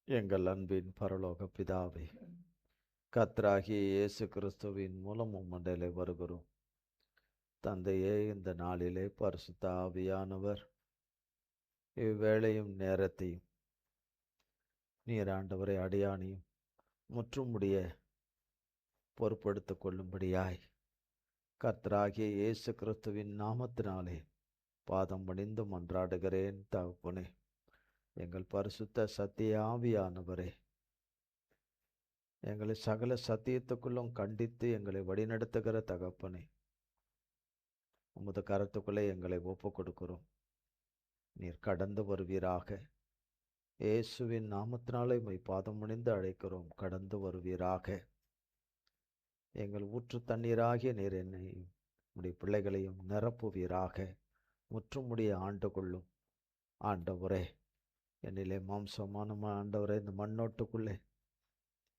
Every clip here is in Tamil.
எங்கள் அன்பின் பரலோக பிதாவே, கர்த்தராகிய இயேசு கிறிஸ்துவின் மூலம் உம்மண்டையிலே வருகிறோம். தந்தையே, இந்த நாளிலே பரிசுத்த ஆவியானவர் இவ்வேளையும் நேரத்தையும் நீர் ஆண்டவரை அடியானையும் முற்றுமுடிய பொறுப்படுத்திக் கொள்ளும்படியாய் கர்த்தராகிய இயேசு கிறிஸ்துவின் நாமத்தினாலே பாதம் பணிந்து மன்றாடுகிறேன் தகப்பனே. எங்கள் பரிசுத்த சத்திய ஆவியானவரே, எங்களை சகல சத்தியத்துக்குள்ளும் கண்டித்து எங்களை வழிநடத்துகிற தகப்பனே, உமது கரத்துக்குள்ளே எங்களை ஒப்பு கொடுக்கிறோம். நீர் கடந்து வருவீராக. இயேசுவின் நாமத்தினாலே உம்மை பாதம் பணிந்து அழைக்கிறோம். கடந்து வருவீராக. எங்கள் ஊற்று தண்ணீராகிய நீர் என்னையும் உம்முடைய பிள்ளைகளையும் நிரப்புவீராக. முற்றுமுடிய ஆண்டு கொள்ளும் ஆண்டவரே. என்னிலே மாம்சமான ஆண்டவரே, இந்த மண்ணோட்டுக்குள்ளே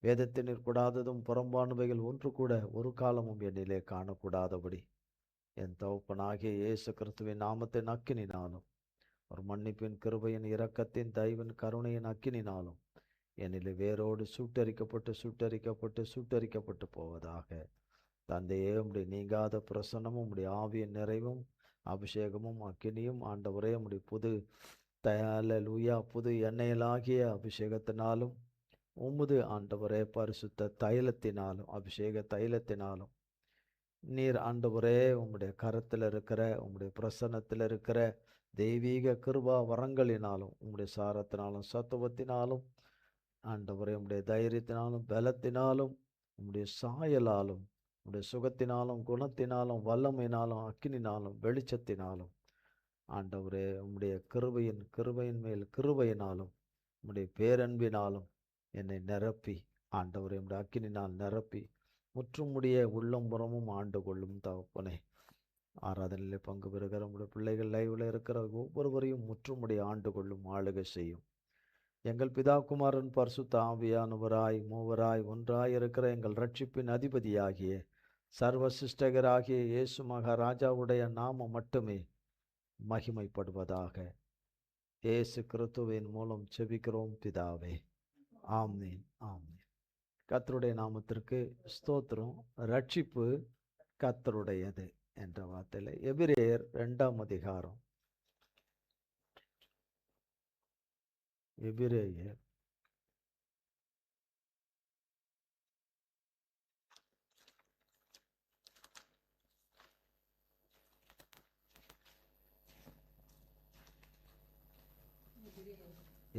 வேதத்தினர் கூடாததும் புறம்பானவைகள் ஒன்று கூட ஒரு காலமும் என்னிலே காணக்கூடாதபடி என் தகப்பனாகிய இயேசு கிறிஸ்துவின் நாமத்தின் அக்கினினாலும் ஒரு மன்னிப்பின் கிருபையின் இரக்கத்தின் தயவின் கருணையின் அக்கினினாலும் என்னிலே வேரோடு சுட்டரிக்கப்பட்டு போவதாக. தந்தையே, உம்முடைய நீங்காத பிரசன்னமும் உம்முடைய ஆவியின் நிறைவும் அபிஷேகமும் அக்கினியும் ஆண்டவரே, உம்முடைய புது புது எண்ணெயிலாகிய அபிஷேகத்தினாலும் உமது ஆண்டவரே பரிசுத்த தைலத்தினாலும் அபிஷேக தைலத்தினாலும் நீர் ஆண்டவரே உம்முடைய கரத்தில் இருக்கிற உம்முடைய பிரசன்னத்தில் இருக்கிற தெய்வீக கிருபா வரங்களினாலும் உம்முடைய சாரத்தினாலும் சத்துவத்தினாலும் ஆண்டவரே உம்முடைய தைரியத்தினாலும் பலத்தினாலும் உம்முடைய சாயலாலும் உம்முடைய சுகத்தினாலும் குணத்தினாலும் வல்லமையினாலும் அக்கினினாலும் வெளிச்சத்தினாலும் ஆண்டவரே உம்முடைய கிருபையின் மேல் கிருபையினாலும் உம்முடைய பேரன்பினாலும் என்னை நிரப்பி ஆண்டவரே உம்முடைய அக்கினினால் நிரப்பி முற்றுமுடிய உள்ளம் புறமும் ஆண்டு கொள்ளும் தகப்பனே. ஆராதனையில் பங்கு பெறுகிற உம்முடைய பிள்ளைகள் லைவில் இருக்கிற ஒவ்வொருவரையும் முற்றுமுடிய ஆண்டு கொள்ளும், ஆளுகை செய்யும். எங்கள் பிதா குமாரன் பரிசுத்த ஆவியானவராய் மூவராய் ஒன்றாய் இருக்கிற எங்கள் ரட்சிப்பின் அதிபதியாகிய சர்வ சிருஷ்டகராகிய இயேசு மகாராஜாவுடைய நாமம் மட்டுமே மகிமைப்படுவதாக. இயேசு கிறிஸ்துவின் மூலம் செபிக்கிறோம் பிதாவே. ஆமீன், ஆமீன். கர்த்தருடைய நாமத்திற்கு ஸ்தோத்திரம். ரட்சிப்பு கர்த்தருடையது என்ற வார்த்தையில் எபிரேயர் 2ஆம் அதிகாரம். எபிரேயர்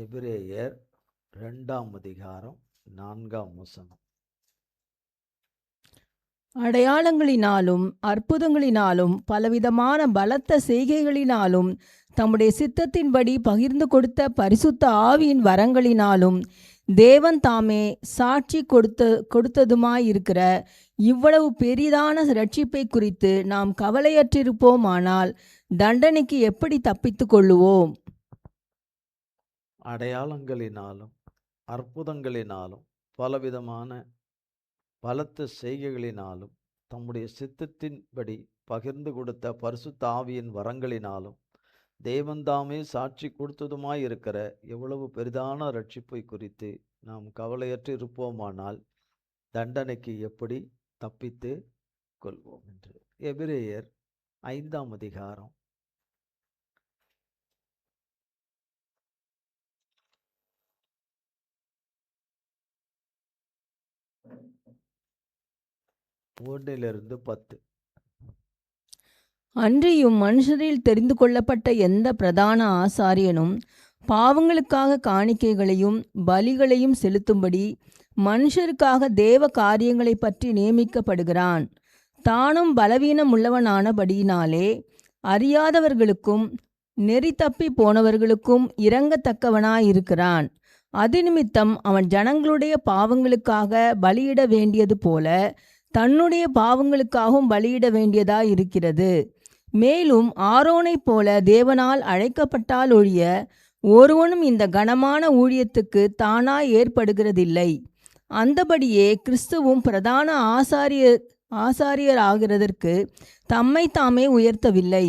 எபிரேயர் 2ஆம் அதிகாரம் 4ஆம் வசனம். அடையாளங்களினாலும் அற்புதங்களினாலும் பலவிதமான பலத்த செய்கைகளினாலும் தம்முடைய சித்தத்தின்படி பகிர்ந்து கொடுத்த பரிசுத்த ஆவியின் வரங்களினாலும் தேவன் தாமே சாட்சி கொடுத்ததுமாயிருக்கிற இவ்வளவு பெரிதான இரட்சிப்பை குறித்து நாம் கவலையற்றிருப்போமானால் தண்டனைக்கு எப்படி தப்பித்து கொள்ளுவோம்? அடையாளங்களினாலும் அற்புதங்களினாலும் பலவிதமான பலத்த செய்கைகளினாலும் தம்முடைய சித்தத்தின்படி பகிர்ந்து கொடுத்த பரிசுத்த ஆவியின் வரங்களினாலும் தேவன்தாமே சாட்சி கொடுத்ததுமாயிருக்கிற எவ்வளவு பெரிதான ரட்சிப்பை குறித்து நாம் கவலையற்று இருப்போமானால் தண்டனைக்கு எப்படி தப்பித்து கொள்வோம் என்று. எபிரேயர் 5ஆம் அதிகாரம் 1-10. அன்றியும் மனுஷரில் தெரிந்து கொள்ளப்பட்ட எந்த பிரதான ஆசாரியனும் பாவங்களுக்காக காணிக்கைகளையும் பலிகளையும் செலுத்தும்படி மனுஷருக்காக தேவ காரியங்களை பற்றி நியமிக்கப்படுகிறான். தானும் பலவீனம் உள்ளவனானபடியினாலே அறியாதவர்களுக்கும் நெறி தப்பி போனவர்களுக்கும் இரங்கத்தக்கவனாயிருக்கிறான். அது நிமித்தம் அவன் ஜனங்களுடைய பாவங்களுக்காக பலியிட வேண்டியது போல தன்னுடைய பாவங்களுக்காகவும் பலியிட வேண்டியதாயிருக்கிறது. மேலும் ஆரோனைப் போல தேவனால் அழைக்கப்பட்டால் ஒழிய ஒருவனும் இந்த கனமான ஊழியத்துக்கு தானாய் ஏற்படுகிறதில்லை. அந்தபடியே கிறிஸ்துவும் பிரதான ஆசாரியராகிறதற்கு தம்மை தாமே உயர்த்தவில்லை.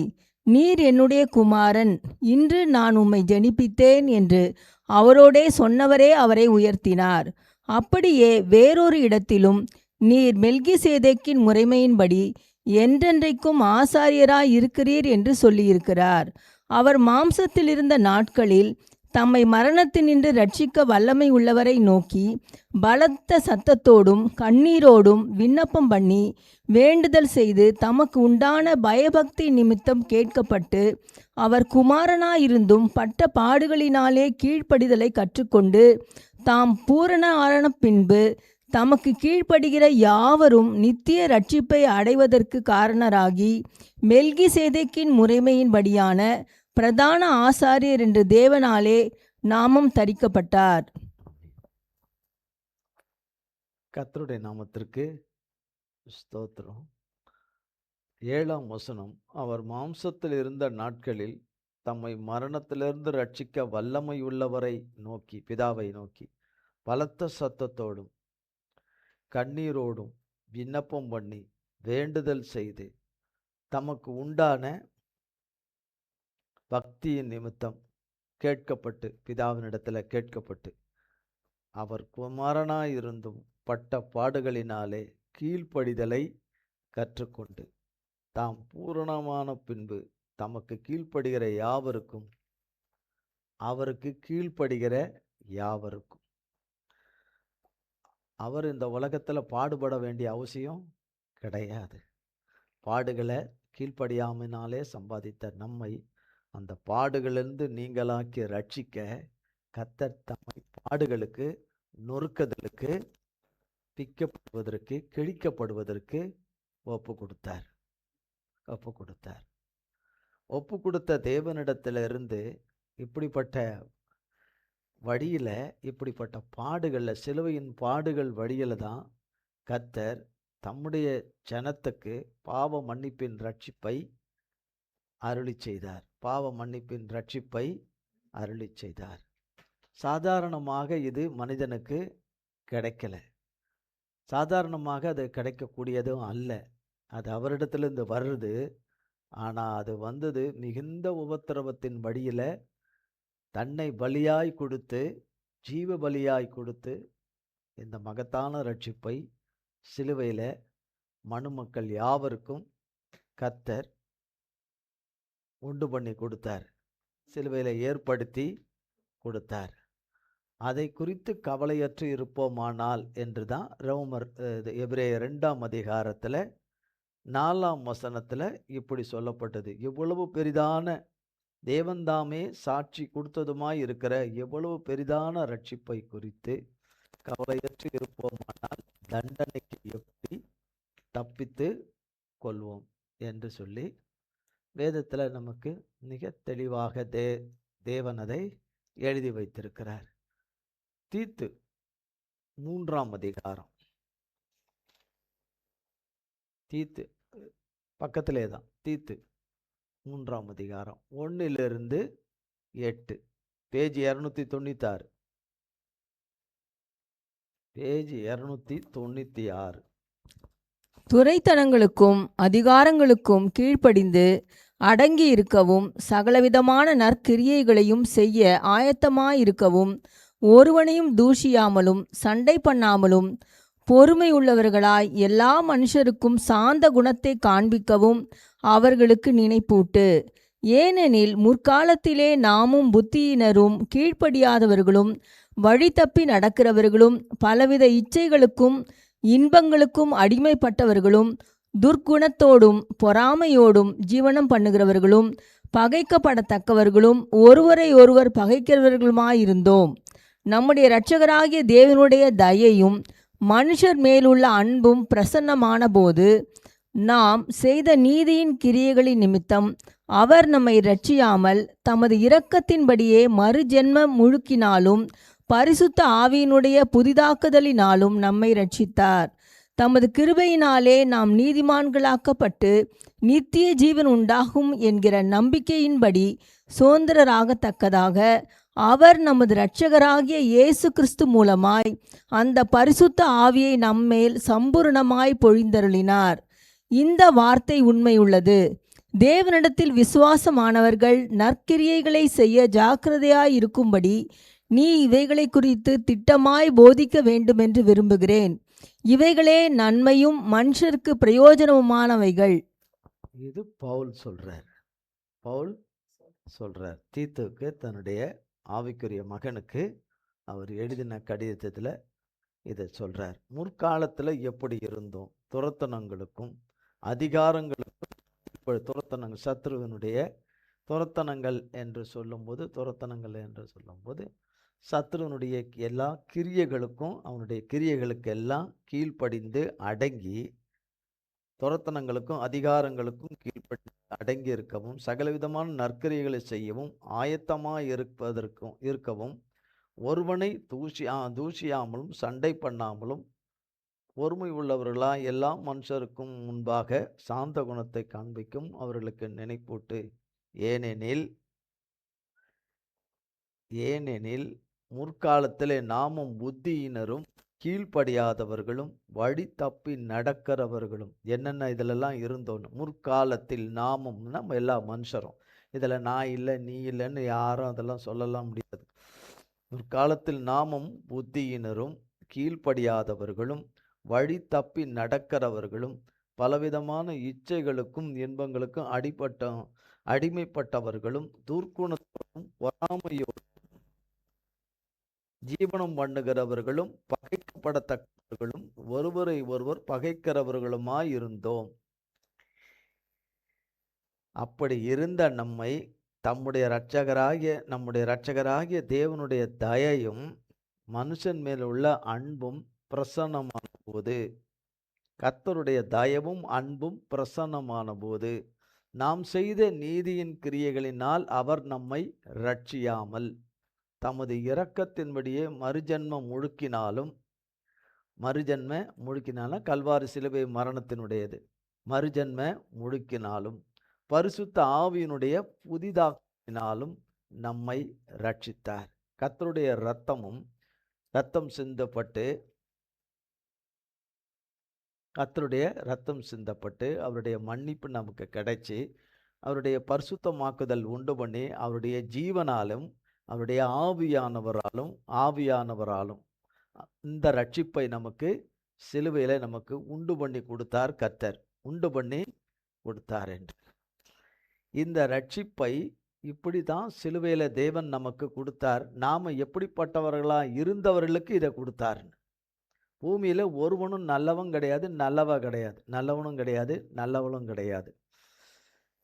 நீர் என்னுடைய குமாரன், இன்று நான் உம்மை ஜெனிப்பித்தேன் என்று அவரோடே சொன்னவரே அவரை உயர்த்தினார். அப்படியே வேறொரு இடத்திலும் நீர் மெல்கிசேதேக்கின் முறைமையின்படி என்றென்றைக்கும் ஆசாரியராய் இருக்கிறீர் என்று சொல்லியிருக்கிறார். அவர் மாம்சத்தில் இருந்த நாட்களில் தம்மை மரணத்தினின்று ரட்சிக்க வல்லமை உள்ளவரை நோக்கி பலத்த சத்தத்தோடும் கண்ணீரோடும் விண்ணப்பம் பண்ணி வேண்டுதல் செய்து தமக்கு உண்டான பயபக்தி நிமித்தம் கேட்கப்பட்டு அவர் குமாரனாயிருந்தும் பட்ட பாடுகளினாலே கீழ்ப்படிதலை கற்றுக்கொண்டு தாம் பூரண ஆன பின்பு தமக்கு கீழ்ப்படுகிற யாவரும் நித்திய ரட்சிப்பை அடைவதற்கு காரணராகி மெல்கிசேதேக்கின் முறைமையின்படியான பிரதான ஆசாரியர் என்று தேவனாலே நாமம் தரிக்கப்பட்டார். கர்த்தருடைய நாமத்திற்கு ஸ்தோத்திரம். 7ஆம் வசனம், அவர் மாம்சத்தில் இருந்த நாட்களில் தம்மை மரணத்திலிருந்து ரட்சிக்க வல்லமையுள்ளவரை நோக்கி, பிதாவை நோக்கி பலத்த சத்தத்தோடும் கண்ணீரோடும் விண்ணப்பம் பண்ணி வேண்டுதல் செய்து தமக்கு உண்டான பக்தியின் நிமித்தம் கேட்கப்பட்டு, பிதாவினிடத்தில் கேட்கப்பட்டு அவர் குமாரனாயிருந்தும் பட்ட பாடுகளினாலே கீழ்ப்படிதலை கற்றுக்கொண்டு தாம் பூரணமான பின்பு தமக்கு கீழ்ப்படுகிற யாவருக்கும், அவருக்கு கீழ்ப்படுகிற யாவருக்கும். அவர் இந்த உலகத்தில் பாடுபட வேண்டிய அவசியம் கிடையாது. பாடுகளை கீழ்ப்படியாமனாலே சம்பாதித்த நம்மை அந்த பாடுகளிலிருந்து நீங்களாக்கி ரட்சிக்க கர்த்தர் தம்மை பாடுகளுக்கு, நொறுக்குதலுக்கு, பிக்கப்படுவதற்கு, கிழிக்கப்படுவதற்கு ஒப்பு கொடுத்தார். ஒப்பு கொடுத்த தேவனிடத்திலிருந்து இப்படிப்பட்ட வழியில், இப்படிப்பட்ட பாடுகளில், சிலுவையின் பாடுகள் வழியில் தான் கர்த்தர் தம்முடைய ஜனத்துக்கு பாவ மன்னிப்பின் ரட்சிப்பை அருளி செய்தார். சாதாரணமாக இது மனிதனுக்கு கிடைக்கல. சாதாரணமாக அது கிடைக்கக்கூடியதும் அல்ல. அது அவரிடத்திலிருந்து வருது. ஆனால் அது வந்தது மிகுந்த உபத்திரவத்தின் வழியில் தன்னை பலியாய் கொடுத்து, ஜீவ பலியாய் கொடுத்து இந்த மகத்தான ரட்சிப்பை சிலுவையில் மனுமக்கள் யாவருக்கும் கர்த்தர் உண்டு பண்ணி கொடுத்தார். சிலுவையில் ஏற்படுத்தி கொடுத்தார். அதை குறித்து கவலையற்று இருப்போமானால் என்று தான் எபிரேயர் 2ஆம் அதிகாரத்தில் 4ஆம் வசனத்தில் இப்படி சொல்லப்பட்டது. எவ்வளவு பெரிதான தேவன்தாமே சாட்சி கொடுத்ததுமாய் இருக்கிற எவ்வளவு பெரிதான ரட்சிப்பை குறித்து கவலையற்று இருப்போமானால் தண்டனைக்கு எப்படி தப்பித்து கொள்வோம் என்று சொல்லி வேதத்தில் நமக்கு மிக தெளிவாக தேவன் அதை எழுதி வைத்திருக்கிறார். தீத்து 3ஆம் அதிகாரம், தீத்து பக்கத்திலே தான், தீத்து 3ஆம் அதிகாரம் 1 - 8, பேஜ் 296, பேஜ் 296. துரைத்தனங்களுக்கும் அதிகாரங்களுக்கும் கீழ்ப்படிந்து அடங்கி இருக்கவும் சகலவிதமான நற்கிரியைகளையும் செய்ய ஆயத்தமாயிருக்கவும் ஒருவனையும் தூஷியாமலும் சண்டை பண்ணாமலும் பொறுமையுள்ளவர்களாய் எல்லா மனுஷருக்கும் சாந்த குணத்தை காண்பிக்கவும் அவர்களுக்கு நினைப்பூட்டு. ஏனெனில் முற்காலத்திலே நாமும் புத்தியினரும் கீழ்ப்படியாதவர்களும் வழி தப்பி நடக்கிறவர்களும் பலவித இச்சைகளுக்கும் இன்பங்களுக்கும் அடிமைப்பட்டவர்களும் துர்க்குணத்தோடும் பொறாமையோடும் ஜீவனம் பண்ணுகிறவர்களும் பகைக்கப்படத்தக்கவர்களும் ஒருவரை ஒருவர் பகைக்கிறவர்களுமாயிருந்தோம். நம்முடைய இரட்சகராகிய தேவனுடைய தயையும் மனுஷர் மேலுள்ள அன்பும் பிரசன்னமான போது நாம் செய்த நீதியின் கிரியைகளின் நிமித்தம் அவர் நம்மை இரட்சியாமல் தமது இரக்கத்தின்படியே மறுஜென்மம் முழுக்கினாலும் பரிசுத்த ஆவியினுடைய புதிதாக்குதலினாலும் நம்மை இரட்சித்தார். தமது கிருபையினாலே நாம் நீதிமான்களாக்கப்பட்டு நித்திய ஜீவன் உண்டாகும் என்கிற நம்பிக்கையின்படி சுதந்திரராகத்தக்கதாக அவர் நமது இரட்சகராகிய இயேசு கிறிஸ்து மூலமாய் அந்த பரிசுத்த ஆவியை நம்மேல் சம்பூர்ணமாய் பொழிந்தருளினார். இந்த வார்த்தை உண்மையுள்ளது. தேவனிடத்தில் விசுவாசமானவர்கள் நற்கிரியைகளை செய்ய ஜாக்கிரதையாயிருக்கும்படி நீ இவைகளை குறித்து திட்டமாய் போதிக்க வேண்டுமென்று விரும்புகிறேன். இவைகளே நன்மையும் மனுஷருக்கு பிரயோஜனமுமானவைகள். இது பவுல் சொல்றார். பவுல் சொல்றார் தீத்துவுக்கு, தன்னுடைய ஆவிக்குரிய மகனுக்கு அவர் எழுதின கடிதத்தில் இதை சொல்றார். முற்காலத்தில் எப்படி இருந்தோம், துரத்தனங்களுக்கும் அதிகாரங்களுக்கும். இப்போ துரத்தனங்கள், சத்ருவனுடைய துரத்தனங்கள் என்று சொல்லும்போது சத்ருவனுடைய எல்லா கிரியைகளுக்கும், அவனுடைய கிரியைகளுக்கெல்லாம் கீழ்ப்படிந்து அடங்கி, துரத்தனங்களுக்கும் அதிகாரங்களுக்கும் கீழ்ப்படிந்து அடங்கி இருக்கவும், சகலவிதமான நற்கிரியைகளை செய்யவும் ஆயத்தமாக இருக்கவும், ஒருவனை தூஷியாமலும் சண்டை பண்ணாமலும் பொறுமை உள்ளவர்களா எல்லா மனுஷருக்கும் முன்பாக சாந்த குணத்தை காண்பிக்கும் அவர்களுக்கு நினைப்பூட்டு. ஏனெனில் முற்காலத்திலே நாமும் புத்தியினரும் கீழ்ப்படியாதவர்களும் வழி தப்பி நடக்கிறவர்களும். என்னென்ன இதிலெல்லாம் இருந்தோன்னு, முற்காலத்தில் நாமும், நம்ம எல்லா மனுஷரும், இதில் நான் இல்லை நீ இல்லைன்னு யாரும் அதெல்லாம் சொல்லலாம் முடியாது. முற்காலத்தில் நாமும் புத்தியினரும் கீழ்ப்படியாதவர்களும் வழி தப்பி நடக்கிறவர்களும் பலவிதமான இச்சைகளுக்கும் இன்பங்களுக்கும் அடிமைப்பட்டவர்களும் துர்க்குணத்தோடும் பொறாமையோடும் ஜீவனம் பண்ணுகிறவர்களும் பகைக்கப்படத்தக்கவர்களும் ஒருவரை ஒருவர் பகைக்கிறவர்களுமாயிருந்தோம். அப்படி இருந்த நம்மை நம்முடைய இரட்சகராகிய தேவனுடைய தயையும் மனுஷன் மேல் உள்ள அன்பும் பிரசன்னமான போது, கர்த்தருடைய தயவும் அன்பும் பிரசன்னமான போது, நாம் செய்த நீதியின் கிரியைகளினால் அவர் நம்மை ரட்சியாமல் தமது இரக்கத்தின்படியே மறுஜன்ம முழுக்கினாலும் கல்வாரி சிலுவை மரணத்தினுடையது, மறுஜன்ம முழுக்கினாலும் பரிசுத்த ஆவியினுடைய புதிதாக்கினாலும் நம்மை ரட்சித்தார். கர்த்தருடைய ரத்தம் சிந்தப்பட்டு அவருடைய மன்னிப்பு நமக்கு கிடைச்சி, அவருடைய பரிசுத்தமாக்குதல் உண்டு பண்ணி, அவருடைய ஜீவனாலும் அவருடைய ஆவியானவராலும் இந்த ரட்சிப்பை நமக்கு சிலுவையில நமக்கு உண்டு பண்ணி கொடுத்தார். கர்த்தர் உண்டு பண்ணி கொடுத்தார் என்று. இந்த ரட்சிப்பை இப்படி தான் சிலுவையில தேவன் நமக்கு கொடுத்தார். நாம எப்படிப்பட்டவர்களா இருந்தவர்களுக்கு இதை கொடுத்தாருன்னு. பூமியில ஒருவனும் நல்லவனும் கிடையாது, நல்லவளும் கிடையாது.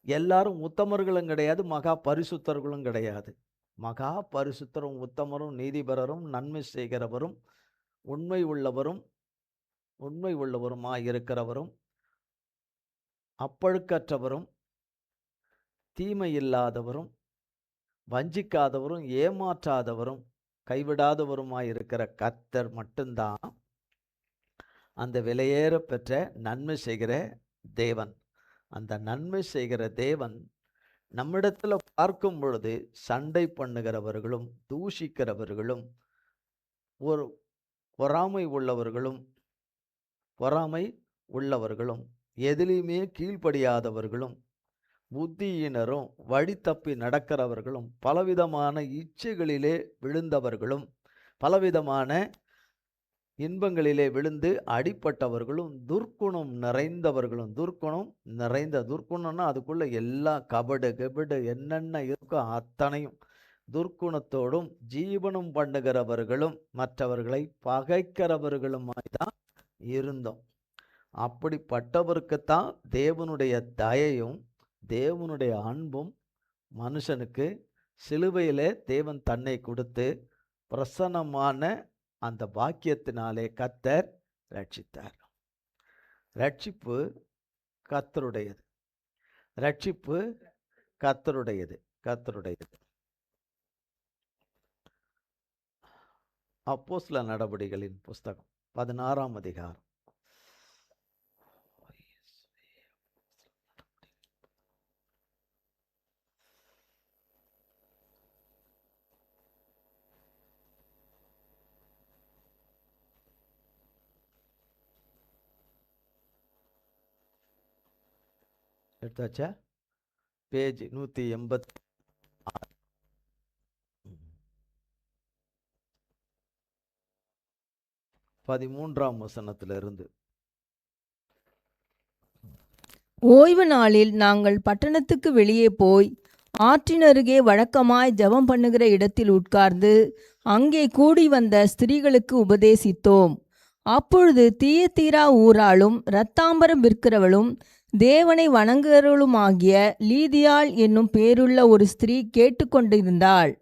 எல்லாரும் உத்தமர்களும் கிடையாது, மகா பரிசுத்தர்களும் கிடையாது. மகா பரிசுத்தரும் உத்தமரும் நீதிபரரும் நன்மை செய்கிறவரும் உண்மை உள்ளவருமாயிருக்கிறவரும் அப்பழுக்கற்றவரும் தீமை இல்லாதவரும் வஞ்சிக்காதவரும் ஏமாற்றாதவரும் கைவிடாதவருமாயிருக்கிற கர்த்தர் மட்டும்தான் அந்த விலையேற பெற்ற நன்மை செய்கிற தேவன். அந்த நன்மை செய்கிற தேவன் நம்மிடத்துல பார்க்கும் பொழுது சண்டை பண்ணுகிறவர்களும் தூஷிக்கிறவர்களும் ஒரு பொறாமை உள்ளவர்களும் எதிலுமே கீழ்ப்படியாதவர்களும் புத்தியினரும் வழி தப்பி நடக்கிறவர்களும் பலவிதமான இச்சைகளிலே விழுந்தவர்களும் பலவிதமான இன்பங்களிலே விழுந்து அடிப்பட்டவர்களும் துர்க்குணம் நிறைந்தவர்களும். துர்க்குணம்னா அதுக்குள்ள எல்லா கபடு என்னென்ன இருக்கோ அத்தனையும் துர்க்குணத்தோடும் ஜீவனம் பண்ணுகிறவர்களும் மற்றவர்களை பகைக்கிறவர்களுமாய்தான் இருந்தோம். அப்படிப்பட்டவருக்குத்தான் தேவனுடைய தயையும் தேவனுடைய அன்பும் மனுஷனுக்கு சிலுவையிலே தேவன் தன்னை கொடுத்து பிரசன்னமான அந்த பாக்கியத்தினாலே கர்த்தர் ரட்சித்தார். ரட்சிப்பு கர்த்தருடையது. அப்போஸ்தலர் நடபடிகளின் புஸ்தகம் 16ஆம் அதிகாரம். எடுத்தாச்சா? பேஜ் 180 13ஆம் வசனத்திலிருந்து. ஓய்வு நாளில் நாங்கள் பட்டணத்துக்கு வெளியே போய் ஆற்றினருகே வழக்கமாய் ஜெபம் பண்ணுகிற இடத்தில் உட்கார்ந்து அங்கே கூடி வந்த ஸ்திரீகளுக்கு உபதேசித்தோம். அப்பொழுது தியத்தீரா ஊராளும் இரத்தாம்பரம் விற்கிறவளும் தேவனை வணங்குகிறவளுமாகிய லீதியாள் என்னும் பேருள்ள ஒரு ஸ்திரீ கேட்டுக்கொண்டிருந்தாள்.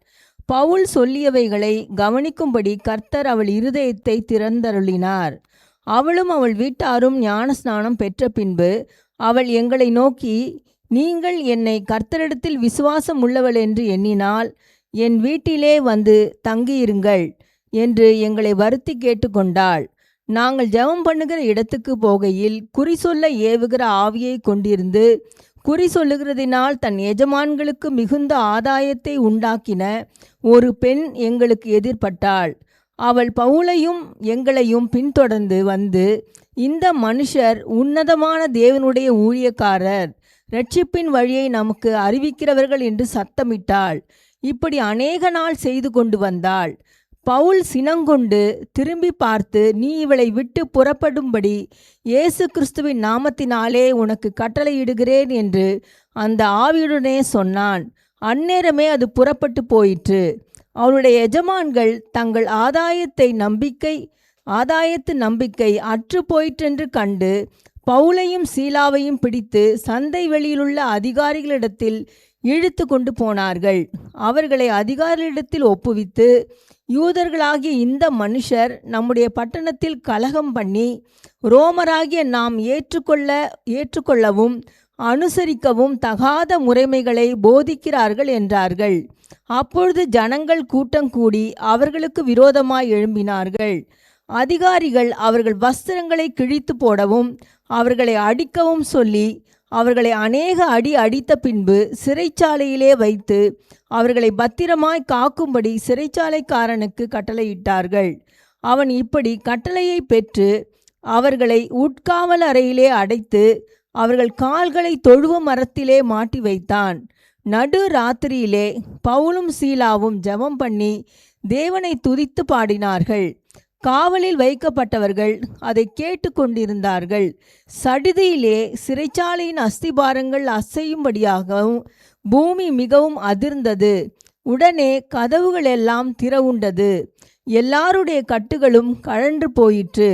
பவுல் சொல்லியவைகளை கவனிக்கும்படி கர்த்தர் அவள் இருதயத்தை திறந்தருளினார். அவளும் அவள் வீட்டாரும் ஞானஸ்நானம் பெற்ற பின்பு அவள் எங்களை நோக்கி, நீங்கள் என்னை கர்த்தரிடத்தில் விசுவாசம் உள்ளவள் என்று எண்ணினால் என் வீட்டிலே வந்து தங்கியிருங்கள் என்று எங்களை வருத்தி கேட்டுக்கொண்டாள். நாங்கள் ஜெபம் பண்ணுகிற இடத்துக்கு போகையில் குறி சொல்ல ஏவுகிற ஆவியை கொண்டிருந்து குறி சொல்லுகிறதினால் தன் எஜமான்களுக்கு மிகுந்த ஆதாயத்தை உண்டாக்கின ஒரு பெண் எங்களுக்கு எதிர்பட்டாள். அவள் பவுலையும் எங்களையும் பின்தொடர்ந்து வந்து, இந்த மனுஷர் உன்னதமான தேவனுடைய ஊழியக்காரர், இரட்சிப்பின் வழியை நமக்கு அறிவிக்கிறவர்கள் என்று சத்தமிட்டாள். இப்படி அநேக நாள் செய்து கொண்டு வந்தாள். பவுல் சினங்கொண்டு திரும்பி பார்த்து, நீ இவளை விட்டு புறப்படும்படி இயேசு கிறிஸ்துவின் நாமத்தினாலே உனக்கு கட்டளையிடுகிறேன் என்று அந்த ஆவியுடனே சொன்னான். அந்நேரமே அது புறப்பட்டு போயிற்று. அவளுடைய எஜமான்கள் தங்கள் ஆதாயத்து நம்பிக்கை அற்று போயிற்றென்று கண்டு பவுலையும் சீலாவையும் பிடித்து சந்தை வெளியிலுள்ள அதிகாரிகளிடத்தில் இழுத்து கொண்டு போனார்கள். அவர்களை அதிகாரிகளிடத்தில் ஒப்புவித்து, யூதர்களாகிய இந்த மனுஷர் நம்முடைய பட்டணத்தில் கலகம் பண்ணி ரோமராகிய நாம் ஏற்றுக்கொள்ளவும் அனுசரிக்கவும் தகாத முறைமைகளை போதிக்கிறார்கள் என்றார்கள். அப்பொழுது ஜனங்கள் கூட்டம் கூடி அவர்களுக்கு விரோதமாய் எழும்பினார்கள். அதிகாரிகள் அவர்கள் வஸ்திரங்களை கிழித்து போடவும் அவர்களை அடிக்கவும் சொல்லி அவர்களை அநேக அடி அடித்த பின்பு சிறைச்சாலையிலே வைத்து அவர்களை பத்திரமாய் காக்கும்படி சிறைச்சாலைக்காரனுக்கு கட்டளையிட்டார்கள். அவன் இப்படி கட்டளையை பெற்று அவர்களை உட்காவல் அறையிலே அடைத்து அவர்கள் கால்களை தொழுவ மரத்திலே மாட்டி வைத்தான். நடு ராத்திரியிலே பவுலும் சீலாவும் ஜெபம் பண்ணி தேவனை துதித்து பாடினார்கள். காவலில் வைக்கப்பட்டவர்கள் அதை கேட்டு கொண்டிருந்தார்கள். சடிதியிலே சிறைச்சாலையின் அஸ்திபாரங்கள் அசையும்படியாகவும் பூமி மிகவும் அதிர்ந்தது. உடனே கதவுகள் எல்லாம் திறவுண்டது. எல்லாருடைய கட்டுகளும் கழன்று போயிற்று.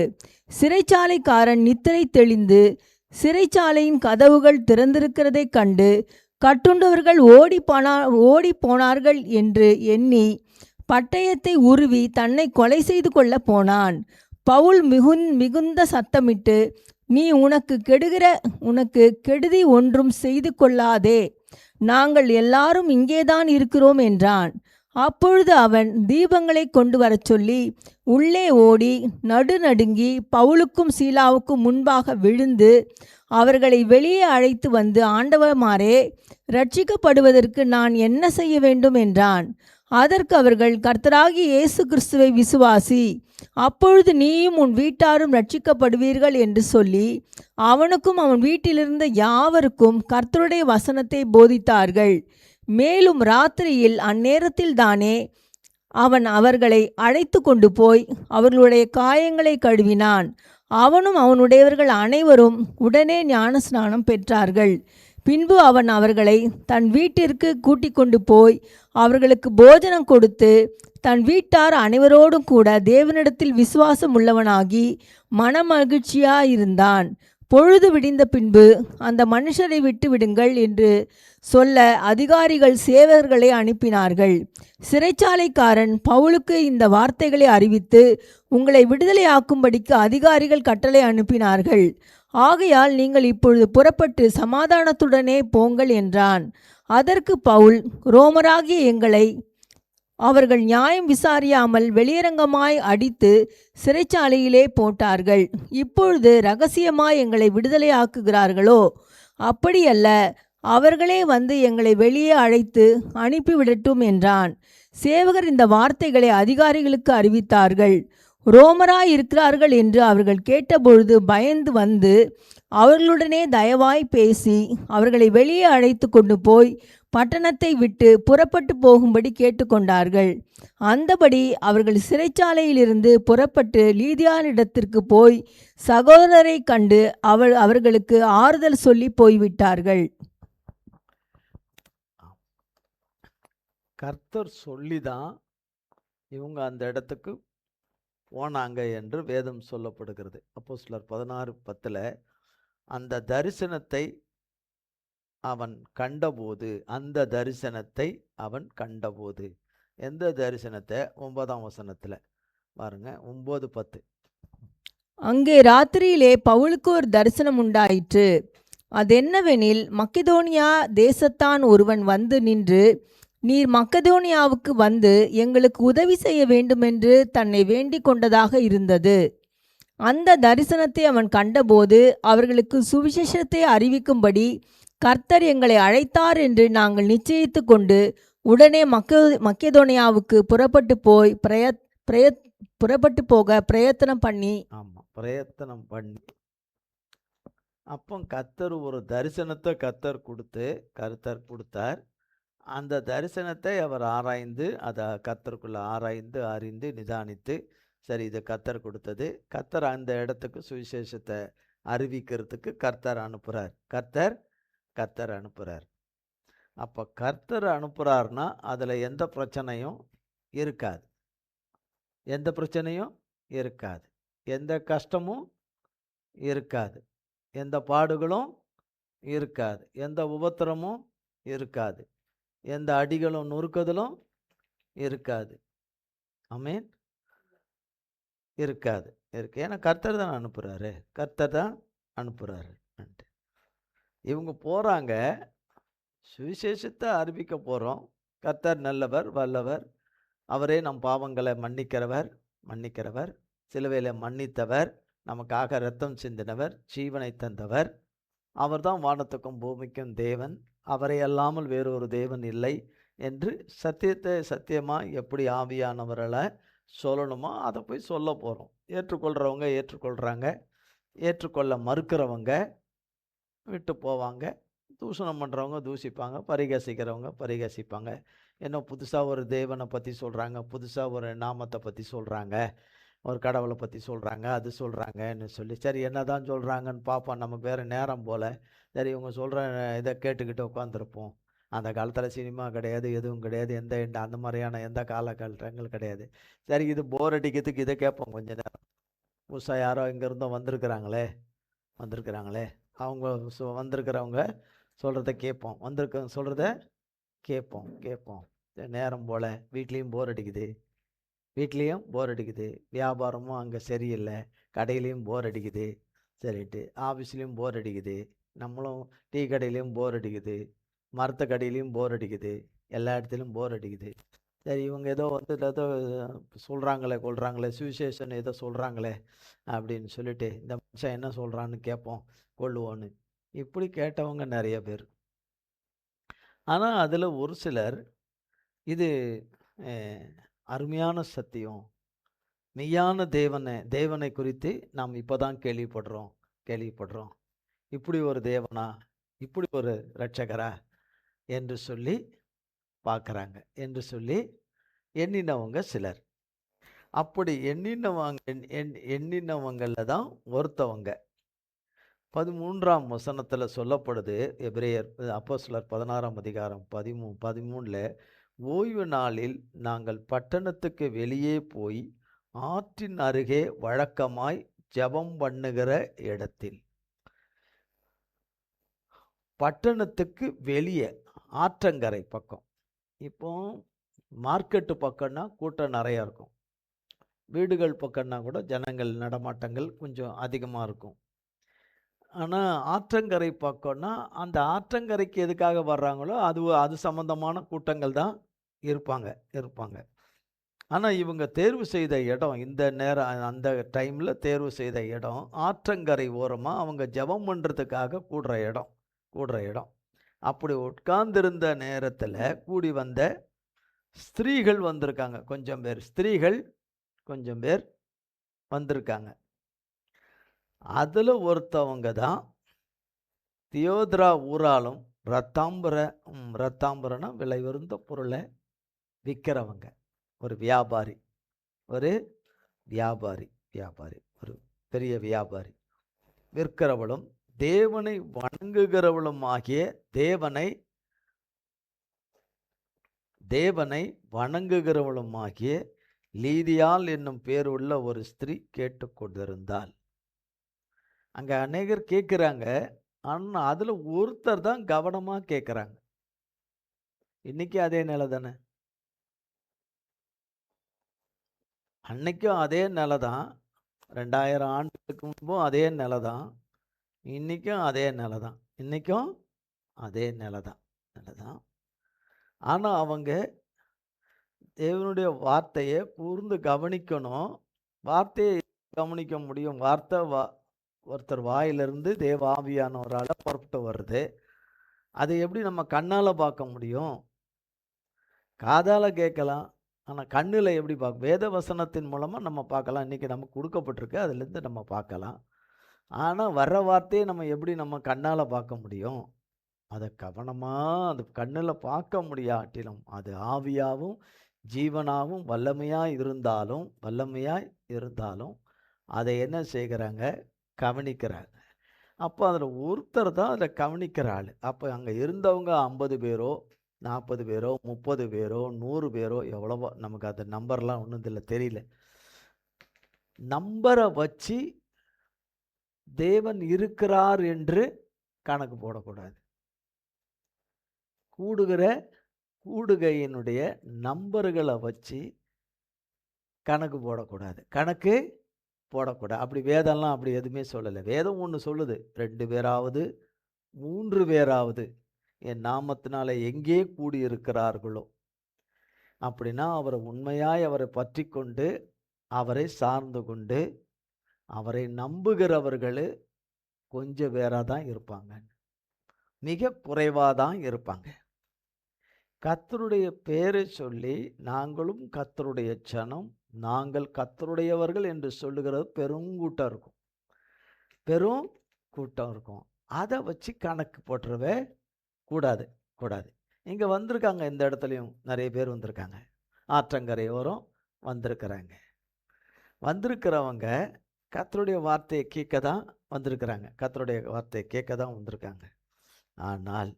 சிறைச்சாலைக்காரன் நித்திரை தெளிந்து சிறைச்சாலையின் கதவுகள் திறந்திருக்கிறதைக் கண்டு கட்டுண்டவர்கள் ஓடி போனார்கள் என்று எண்ணி பட்டயத்தை உருவி தன்னை கொலை செய்து கொள்ள போனான். பவுல் மிகுந்த சத்தமிட்டு, நீ உனக்கு கெடுதி ஒன்றும் செய்து கொள்ளாதே, நாங்கள் எல்லாரும் இங்கேதான் இருக்கிறோம் என்றான். அப்பொழுது அவன் தீபங்களை கொண்டு வரச் சொல்லி உள்ளே ஓடி நடுநடுங்கி பவுலுக்கும் சீலாவுக்கும் முன்பாக விழுந்து அவர்களை வெளியே அழைத்து வந்து, ஆண்டவமாரே, ரட்சிக்கப்படுவதற்கு நான் என்ன செய்ய வேண்டும் என்றான். அதற்கு அவர்கள், கர்த்தராகிய இயேசு கிறிஸ்துவை விசுவாசி, அப்பொழுது நீயும் உன் வீட்டாரும் ரட்சிக்கப்படுவீர்கள் என்று சொல்லி அவனுக்கும் அவன் வீட்டிலிருந்த யாவருக்கும் கர்த்தருடைய வசனத்தை போதித்தார்கள். மேலும் ராத்திரியில் அந்நேரத்தில் தானே அவன் அவர்களை அழைத்து கொண்டு போய் அவர்களுடைய காயங்களை கழுவினான். அவனும் அவனுடையவர்கள் அனைவரும் உடனே ஞானஸ்நானம் பெற்றார்கள். பின்பு அவன் அவர்களை தன் வீட்டிற்கு கூட்டிக் கொண்டு போய் அவர்களுக்கு போஜனம் கொடுத்து தன் வீட்டார் அனைவரோடும் கூட தேவனிடத்தில் விசுவாசம் உள்ளவனாகி மனமகிழ்ச்சியாயிருந்தான். பொழுது விடிந்த பின்பு அந்த மனுஷரை விட்டு விடுங்கள் என்று சொல்ல அதிகாரிகள் சேவகர்களை அனுப்பினார்கள். சிறைச்சாலைக்காரன் பவுலுக்கு இந்த வார்த்தைகளை அறிவித்து, உங்களை விடுதலையாக்கும்படிக்கு அதிகாரிகள் கட்டளை அனுப்பினார்கள். ஆகையால் நீங்கள் இப்பொழுது புறப்பட்டு சமாதானத்துடனே போங்கள் என்றான். அதற்கு பவுல், ரோமராகிய எங்களை அவர்கள் நியாயம் விசாரியாமல் வெளியரங்கமாய் அடித்து சிறைச்சாலையிலே போட்டார்கள். இப்பொழுது இரகசியமாய் எங்களை விடுதலையாக்குகிறார்களோ? அப்படியல்ல, அவர்களே வந்து எங்களை வெளியே அழைத்து அனுப்பிவிடட்டும் என்றான். சேவகர் இந்த வார்த்தைகளை அதிகாரிகளுக்கு அறிவித்தார்கள். ரோமராய் இருக்கிறார்கள் என்று அவர்கள் கேட்டபொழுது பயந்து வந்து அவர்களுடனே தயவாய் பேசி அவர்களை வெளியே அழைத்து கொண்டு போய் பட்டணத்தை விட்டு புறப்பட்டு போகும்படி கேட்டுக்கொண்டார்கள். அந்தபடி அவர்கள் சிறைச்சாலையிலிருந்து புறப்பட்டு லீதியானிடத்திற்கு போய் சகோதரரை கண்டு அவர்களுக்கு ஆறுதல் சொல்லி போய்விட்டார்கள். கர்த்தர் சொல்லிதான் இவங்க அந்த இடத்துக்கு போனாங்க என்று வேதம் சொல்லப்படுகிறது. அப்போஸ்தலர் 16:10 அந்த தரிசனத்தை அவன் கண்டபோது, அந்த தரிசனத்தை அவன் கண்டபோது, எந்த தரிசனத்தை? 9ஆம் வசனத்துல பாருங்க, 9:10. அங்கே ராத்திரியிலே பவுலுக்கு ஒரு தரிசனம் உண்டாயிற்று. அதென்னவெனில், மக்கெதோனியா தேசத்தான் ஒருவன் வந்து நின்று, நீர் மக்கெதோனியாவுக்கு வந்து எங்களுக்கு உதவி செய்ய வேண்டுமென்று தன்னை வேண்டிக் கொண்டதாக இருந்தது. அந்த தரிசனத்தை அவன் கண்டபோது அவர்களுக்கு சுவிசேஷத்தை அறிவிக்கும்படி கர்த்தர் எங்களை அழைத்தார் என்று நாங்கள் நிச்சயித்து கொண்டு உடனே மக்கெதோனியாவுக்கு புறப்பட்டு போக பிரயத்தனம் பண்ணி. பிரயத்தனம் பண்ணி. அப்போ கர்த்தர் ஒரு தரிசனத்தை கர்த்தர் கொடுத்தார். அந்த தரிசனத்தை அவர் ஆராய்ந்து, அதை கர்த்தருக்குள்ள ஆராய்ந்து அறிந்து நிதானித்து, சரி இது கர்த்தர் கொடுத்தது, கர்த்தர் அந்த இடத்துக்கு சுவிசேஷத்தை அறிவிக்கிறதுக்கு கர்த்தர் அனுப்புறார். அப்போ கர்த்தர் அனுப்புறாருன்னா அதில் எந்த பிரச்சனையும் இருக்காது, எந்த கஷ்டமும் இருக்காது, எந்த பாடுகளும் இருக்காது, எந்த உபத்திரமும் இருக்காது, எந்த அடிகளும் நொறுக்குதலும் இருக்காது. ஆமென். இருக்காது. ஏன்னா கர்த்தர் தான் அனுப்புறாரு. இவங்க போறாங்க, சுவிசேஷத்தை அறிவிக்க போறோம். கர்த்தர் நல்லவர், வல்லவர். அவரே நம் பாவங்களை மன்னிக்கிறவர், சிலுவையில மன்னித்தவர், நமக்காக இரத்தம் சிந்தினவர், ஜீவனை தந்தவர். அவர்தான் வானத்துக்கும் பூமிக்கும் தேவன், அவரை அல்லாமல் வேறொரு தேவன் இல்லை என்று சத்தியத்தை சத்தியமாக எப்படி ஆவியானவர்களை சொல்லணுமோ அதை போய் சொல்ல போகிறோம். ஏற்றுக்கொள்கிறவங்க ஏற்றுக்கொள்கிறாங்க, ஏற்றுக்கொள்ள மறுக்கிறவங்க விட்டு போவாங்க. தூஷணம் பண்ணுறவங்க தூஷிப்பாங்க, பரிகசிக்கிறவங்க பரிகசிப்பாங்க. இன்னும் புதுசாக ஒரு தேவனை பற்றி சொல்கிறாங்க, புதுசாக ஒரு நாமத்தை பற்றி சொல்கிறாங்க, ஒரு கடவுளை பற்றி சொல்கிறாங்க, அது சொல்கிறாங்கன்னு சொல்லி, சரி என்ன தான் சொல்கிறாங்கன்னு பார்ப்போம். நமக்கு வேறு நேரம் போல், சரி இவங்க சொல்கிற இதை கேட்டுக்கிட்டு உட்காந்துருப்போம். அந்த காலத்தில் சினிமா கிடையாது, எதுவும் கிடையாது, அந்த மாதிரியான எந்த காலகட்டங்கள் கிடையாது. சரி இது போர் அடிக்கிறதுக்கு இதை கேட்போம் கொஞ்ச நேரம். புதுசாக யாரோ இங்கேருந்தோ வந்திருக்கிறாங்களே, அவங்க வந்திருக்கிறவங்க சொல்கிறத கேட்போம், சொல்கிறத கேட்போம். நேரம் போல் வீட்லேயும் போர் அடிக்குது, வியாபாரமும் அங்கே சரியில்லை, கடையிலையும் போர் அடிக்குது, சரிட்டு ஆஃபீஸ்லேயும் போர் அடிக்குது, நம்மளும் டீ கடையிலையும் போர் அடிக்குது, மரத்த கடையிலையும் போர் அடிக்குது, எல்லா இடத்துலையும் போர் அடிக்குது. சரி இவங்க ஏதோ சொல்கிறாங்களே சுவிசேஷன் ஏதோ சொல்கிறாங்களே அப்படின்னு சொல்லிட்டு இந்த மனுஷன் என்ன சொல்கிறான்னு கேட்போம், கொள்ளுவோன்னு. இப்படி கேட்டவங்க நிறைய பேர். ஆனால் அதில் ஒரு சிலர் இது அருமையான சத்தியம், மெய்யான தேவனை குறித்து நாம் இப்போ தான் கேள்விப்படுறோம், இப்படி ஒரு தேவனா, இப்படி ஒரு இரட்சகரா என்று சொல்லி பார்க்குறாங்க என்று சொல்லி எண்ணினவங்க சிலர். அப்படி எண்ணினவங்களில் தான் ஒருத்தவங்க 13ஆம் வசனத்தில் சொல்லப்படுது. எபிரேயர் அப்போஸ்தலர் 16ஆம் அதிகாரம் 13 ஓய்வு நாளில் நாங்கள் பட்டணத்துக்கு வெளியே போய் ஆற்றின் அருகே வழக்கமாய் ஜெபம் பண்ணுகிற இடத்தில். பட்டணத்துக்கு வெளியே ஆற்றங்கரை பக்கம். இப்போ மார்க்கெட்டு பக்கம்னா கூட்டம் நிறையா இருக்கும், வீடுகள் பக்கம்னா கூட ஜனங்கள் நடமாட்டங்கள் கொஞ்சம் அதிகமாக இருக்கும். ஆனால் ஆற்றங்கரை பக்கம்னா அந்த ஆற்றங்கரைக்கு எதுக்காக வர்றாங்களோ அது சம்மந்தமான கூட்டங்கள் தான் இருப்பாங்க. ஆனால் இவங்க தேர்வு செய்த இடம், இந்த நேரம் அந்த டைமில் தேர்வு செய்த இடம் ஆற்றங்கரை ஓரமாக அவங்க ஜெபம் பண்ணுறதுக்காக கூடுற இடம். அப்படி உட்கார்ந்திருந்த நேரத்தில் கூடி வந்த ஸ்திரீகள் வந்திருக்காங்க, கொஞ்சம் பேர் வந்திருக்காங்க. அதில் ஒருத்தவங்க தான் தியோதரா ஊராலும் ரத்தாம்பரம்னா விலை உயர்ந்த பொருளை விற்கிறவங்க, ஒரு வியாபாரி, ஒரு வியாபாரி வியாபாரி ஒரு பெரிய வியாபாரி, விற்கிறவளும் தேவனை வணங்குகிறவளும் ஆகிய தேவனை வணங்குகிறவளும் ஆகிய லீதியாள் என்னும் பேருள்ள ஒரு ஸ்திரீ கேட்டுக்கொண்டிருந்தாள். அங்க அநேகர் கேட்கிறாங்க, ஆனா அதுல ஒருத்தர் தான் கவனமா கேட்கிறாங்க. இன்னைக்கு அதே நிலை தானே, அன்னைக்கும் அதே நிலை தான், 2000 ஆண்டுகளுக்கு முன்பும் அதே நிலை தான், இன்னைக்கும் அதே நிலை தான், இன்னைக்கும் அதே நிலை தான். ஆனா அவங்க தேவனுடைய வார்த்தையை கூர்ந்து கவனிக்கணும். வார்த்தையை கவனிக்க முடியும்? ஒருத்தர் வாயிலிருந்து தேவ ஆவியானவரால புறப்பட்டு வருது. அதை எப்படி நம்ம கண்ணால பார்க்க முடியும்? காதால கேட்கலாம், ஆனா கண்ணுல எப்படி பார்க்க? வேத வசனத்தின் மூலமா நம்ம பார்க்கலாம். இன்னைக்கு நமக்கு கொடுக்கப்பட்டிருக்கு, அதிலிருந்து நம்ம பார்க்கலாம். ஆனா வர்ற வார்த்தையை நம்ம கண்ணால பார்க்க முடியும்? அதை கவனமா அது கண்ணுல பார்க்க முடியாட்டிலும் அது ஆவியாவும் ஜீவனாவும் வல்லமையாய் இருந்தாலும் அதை என்ன செய்கிறாங்க? கவனிக்கிறாங்க. அப்போ அதில் ஒருத்தர் தான் அதை கவனிக்கிற ஆள். அப்போ அங்கே இருந்தவங்க 50 பேரோ 40 பேரோ 30 பேரோ 100 பேரோ எவ்வளவோ, நமக்கு அந்த நம்பர்லாம் ஒன்றும் இதில் தெரியல. நம்பரை வச்சு தேவன் இருக்கிறார் என்று கணக்கு போடக்கூடாது. கூடுகையினுடைய நம்பர்களை வச்சு கணக்கு போடக்கூடாது. அப்படி வேதம்லாம் அப்படி எதுவுமே சொல்லலை. வேதம் ஒன்று சொல்லுது, 2 பேராவது 3 பேராவது என் நாமத்தினால எங்கே கூடியிருக்கிறார்களோ, அப்படின்னா அவரை பற்றி கொண்டு அவரை சார்ந்து கொண்டு அவரை நம்புகிறவர்கள் கொஞ்சம் பேராக தான் இருப்பாங்க, மிக குறைவாக தான் இருப்பாங்க. கர்த்தருடைய பேரை சொல்லி நாங்களும் கர்த்தருடைய ஜனம், நாங்கள் கர்த்தருடையவர்கள் என்று சொல்லுகிறது பெருங்கூட்டம் இருக்கும். அதை வச்சு கணக்கு போட்டுறவே கூடாது. இங்கே வந்திருக்காங்க, இந்த இடத்துலையும் நிறைய பேர் வந்திருக்காங்க, ஆற்றங்கரையோரம் வந்திருக்கிறவங்க கர்த்தருடைய வார்த்தையை கேட்க தான் வந்திருக்காங்க. ஆனால்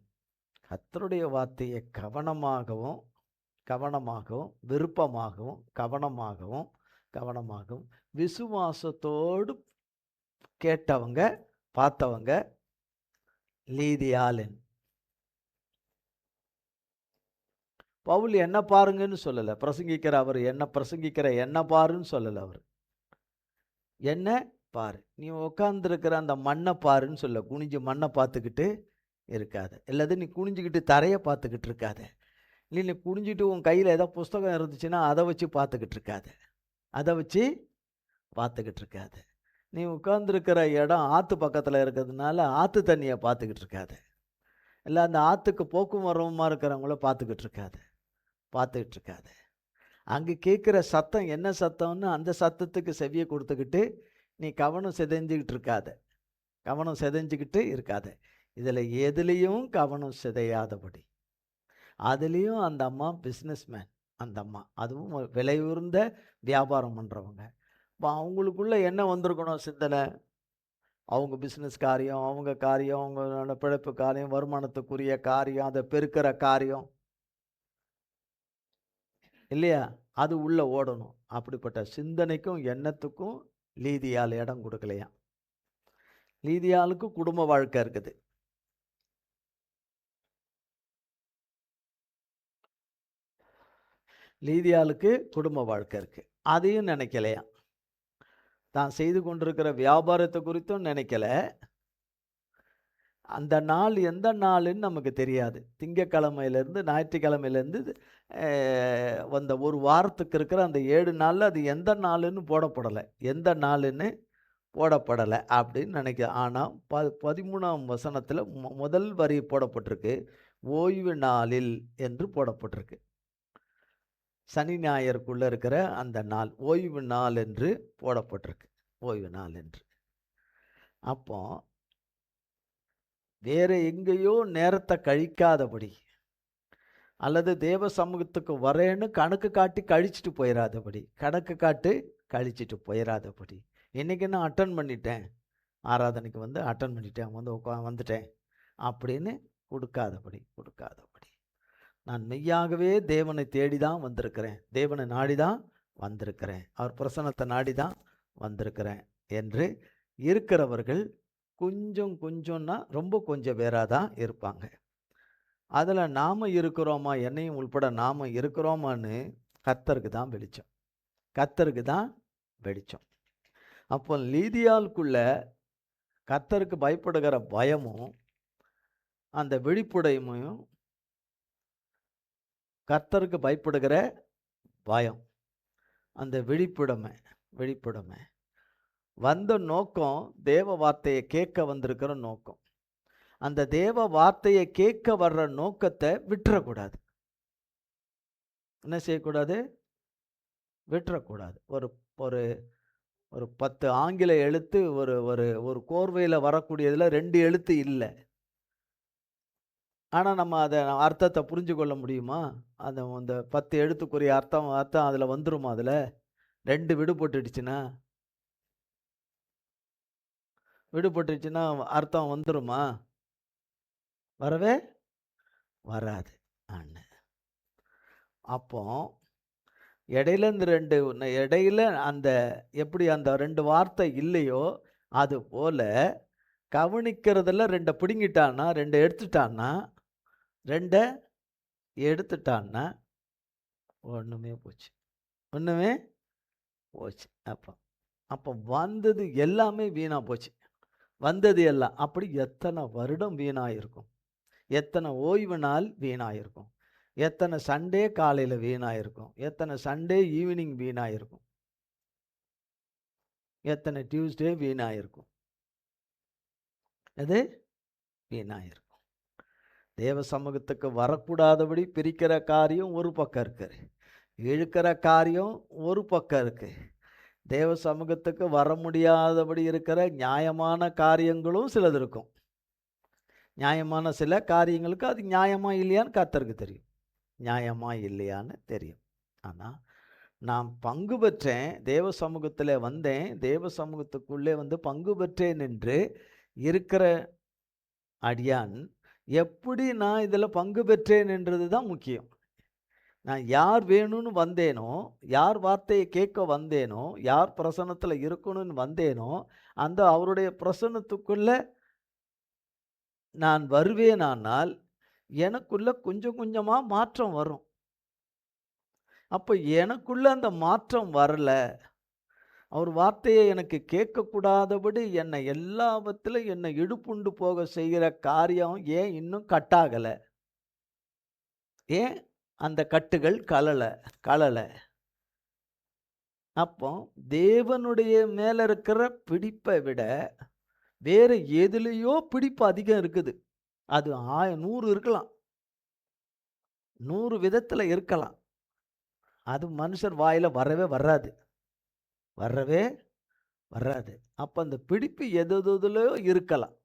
கர்த்தருடைய வார்த்தையை கவனமாகவும் விருப்பமாகவும் கவனமாகவும் விசுவாசத்தோடு கேட்டவங்க, பார்த்தவங்க லீதியாளின். பவுல் என்ன பாருங்கன்னு சொல்லலை, அவர் என்ன பாருன்னு சொல்லலை. அவர் என்ன பாரு, நீ உட்கார்ந்துருக்கிற அந்த மண்ணை பாருன்னு சொல்ல. குனிஞ்சு மண்ணை பார்த்துக்கிட்டு இருக்காது, இல்லாத நீ குனிஞ்சிக்கிட்டு தரையை பார்த்துக்கிட்டு இருக்காத, இல்லை நீ குனிஞ்சிட்டு உன் கையில் ஏதோ புஸ்தகம் இருந்துச்சுன்னா அதை வச்சு பார்த்துக்கிட்டு இருக்காது. நீ உட்கார்ந்துருக்கிற இடம் ஆற்று பக்கத்தில் இருக்கிறதுனால ஆற்று தண்ணியை பார்த்துக்கிட்டு இருக்காது, இல்லை அந்த ஆற்றுக்கு போக்கும் வரவுமா இருக்கிறவங்கள பார்த்துக்கிட்டு இருக்காது. அங்கே கேட்குற சத்தம் என்ன சத்தம்னு அந்த சத்தத்துக்கு செவியை கொடுத்துக்கிட்டு நீ கவனம் செதைஞ்சிக்கிட்டு இருக்காத. இதில் எதுலேயும் கவனம் சிதையாதபடி, அதுலேயும் அந்த அம்மா பிஸ்னஸ்மேன், அந்த அம்மா அதுவும் விலை உயர்ந்த வியாபாரம் பண்ணுறவங்க. இப்போ அவங்களுக்குள்ள என்ன வந்திருக்கணும் சிந்தனை? அவங்க பிஸ்னஸ் காரியம், அவங்க காரியம், அவங்களோட பிழைப்பு காரியம், வருமானத்துக்குரிய காரியம், அதை பெருக்கிற காரியம் இல்லையா, அது உள்ள ஓடணும். அப்படிப்பட்ட சிந்தனைக்கும் எண்ணத்துக்கும் லீதியால் இடம் கொடுக்கலையா. லீதியாளுக்கு குடும்ப வாழ்க்கை இருக்குது. அதையும் நினைக்கலையா. தான் செய்து கொண்டிருக்கிற வியாபாரத்தை குறித்தும் நினைக்கல. அந்த நாள் எந்த நாளுன்னு நமக்கு தெரியாது. திங்கக்கிழமையிலேருந்து ஞாயிற்றுக்கிழமையிலேருந்து வந்த ஒரு வாரத்துக்கு இருக்கிற அந்த 7 நாளில் அது எந்த நாளுன்னு போடப்படலை அப்படின்னு நினைக்க. ஆனால் 13ஆம் வசனத்தில் முதல் வரி போடப்பட்டிருக்கு, ஓய்வு நாளில் என்று போடப்பட்டிருக்கு. சனி ஞாயிறுக்குள்ளே இருக்கிற அந்த நாள் ஓய்வு நாள் என்று போடப்பட்டிருக்கு, ஓய்வு நாள் என்று. அப்போ வேற எங்கேயோ நேரத்தை கழிக்காதபடி, அல்லது தேவ சமூகத்துக்கு வரேன்னு கணக்கு காட்டி கழிச்சிட்டு போயிடாதபடி, கழிச்சிட்டு போயிடாதபடி, இன்னைக்கு நான் அட்டன் பண்ணிட்டேன், ஆராதனைக்கு வந்து அட்டன் பண்ணிட்டேன், வந்து வந்துட்டேன் அப்படின்னு கொடுக்காதபடி. நான் மெய்யாகவே தேவனை தேடி தான் வந்திருக்கிறேன், தேவனை நாடி தான் வந்திருக்கிறேன், அவர் பிரசன்னத்தை நாடி தான் வந்திருக்கிறேன் என்று இருக்கிறவர்கள் கொஞ்சம் கொஞ்சம்னா ரொம்ப கொஞ்சம் பேராக தான் இருப்பாங்க. அதில் நாம் இருக்கிறோமா, என்னையும் உள்பட நாம் இருக்கிறோமான்னு கர்த்தருக்கு தான் வெளிச்சம். அப்போ லீதியாளுக்குள்ள கர்த்தருக்கு பயப்படுகிற பயமும் அந்த விழிப்புடைமையும், கர்த்தருக்கு பயப்படுகிற பயம், அந்த விழிப்புடைமை வந்த நோக்கம் தேவ வார்த்தையை கேட்க வந்திருக்கிற நோக்கம். அந்த தேவ வார்த்தையை கேட்க வர்ற நோக்கத்தை விட்டுறக்கூடாது. என்ன செய்யக்கூடாது? விட்டுறக்கூடாது. ஒரு ஒரு ஒரு 10 ஆங்கில எழுத்து ஒரு ஒரு ஒரு கோர்வையில் வரக்கூடியதில் 2 எழுத்து இல்லை. ஆனால் நம்ம அதை அர்த்தத்தை புரிஞ்சு கொள்ள முடியுமா? அந்த 10 எழுத்துக்குரிய அர்த்தம் அதில் வந்துருமா? அதில் 2 விடுபட்டுடுச்சுன்னா அர்த்தம் வந்துருமா? வரவே வராது. அப்போ இடையில இந்த 2 இடையில அந்த எப்படி அந்த 2 வார்த்தை இல்லையோ, அது போல கவனிக்கிறதுல 2 பிடுங்கிட்டான்னா, 2 எடுத்துட்டான்னா ஒண்ணுமே போச்சு. அப்போ வந்தது எல்லாமே வீணா போச்சு. வந்தது எல்லாம் அப்படி எத்தனை வருடம் வீணாயிருக்கும், எத்தனை ஓய்வு நாள் வீணாயிருக்கும், எத்தனை சண்டே காலையில் வீணாயிருக்கும், எத்தனை சண்டே ஈவினிங் வீணாயிருக்கும், எத்தனை டியூஸ்டே வீணாயிருக்கும். அது வீணாயிருக்கும். தேவ சமூகத்துக்கு வரக்கூடாதபடி பிரிக்கிற காரியம் ஒரு பக்கம் இருக்கு, இழுக்கிற காரியம் ஒரு பக்கம் இருக்கு. தேவ சமூகத்துக்கு வர முடியாதபடி இருக்கிற நியாயமான காரியங்களும் சிலது இருக்கும். நியாயமான சில காரியங்களுக்கு அது நியாயமா இல்லையான்னு கர்த்தருக்கு தெரியும், நியாயமா இல்லையான்னு தெரியும். ஆனால் நான் பங்கு பெற்றேன், தேவ சமூகத்தில் வந்தேன், தேவ சமூகத்துக்குள்ளே வந்து பங்கு பெற்றேன் என்று இருக்கிற அடியான் எப்படி நான் இதில் பங்கு பெற்றேன் என்றது தான் முக்கியம். நான் யார் வேணும்னு வந்தேனோ, யார் வார்த்தையை கேட்க வந்தேனோ, யார் பிரசன்னத்தில் இருக்கணும்னு வந்தேனோ, அந்த அவருடைய பிரசன்னத்துக்குள்ள நான் வருவேனானால் எனக்குள்ள கொஞ்சம் கொஞ்சமாக மாற்றம் வரும். அப்போ எனக்குள்ள அந்த மாற்றம் வரல, அவர் வார்த்தையை எனக்கு கேட்கக்கூடாதபடி என்னை இடுப்புண்டு போக செய்கிற காரியம் ஏன் இன்னும் கட்டாகலை? ஏன் அந்த கட்டுகள் கலலை? அப்போ தேவனுடைய மேல இருக்கிற பிடிப்பை விட வேற எதுலேயோ பிடிப்பு அதிகம் இருக்குது. அது 100 இருக்கலாம், 100 விதத்தில் இருக்கலாம். அது மனுஷர் வாயில வரவே வராது. அப்போ அந்த பிடிப்பு எதுலையோ இருக்கலாம்.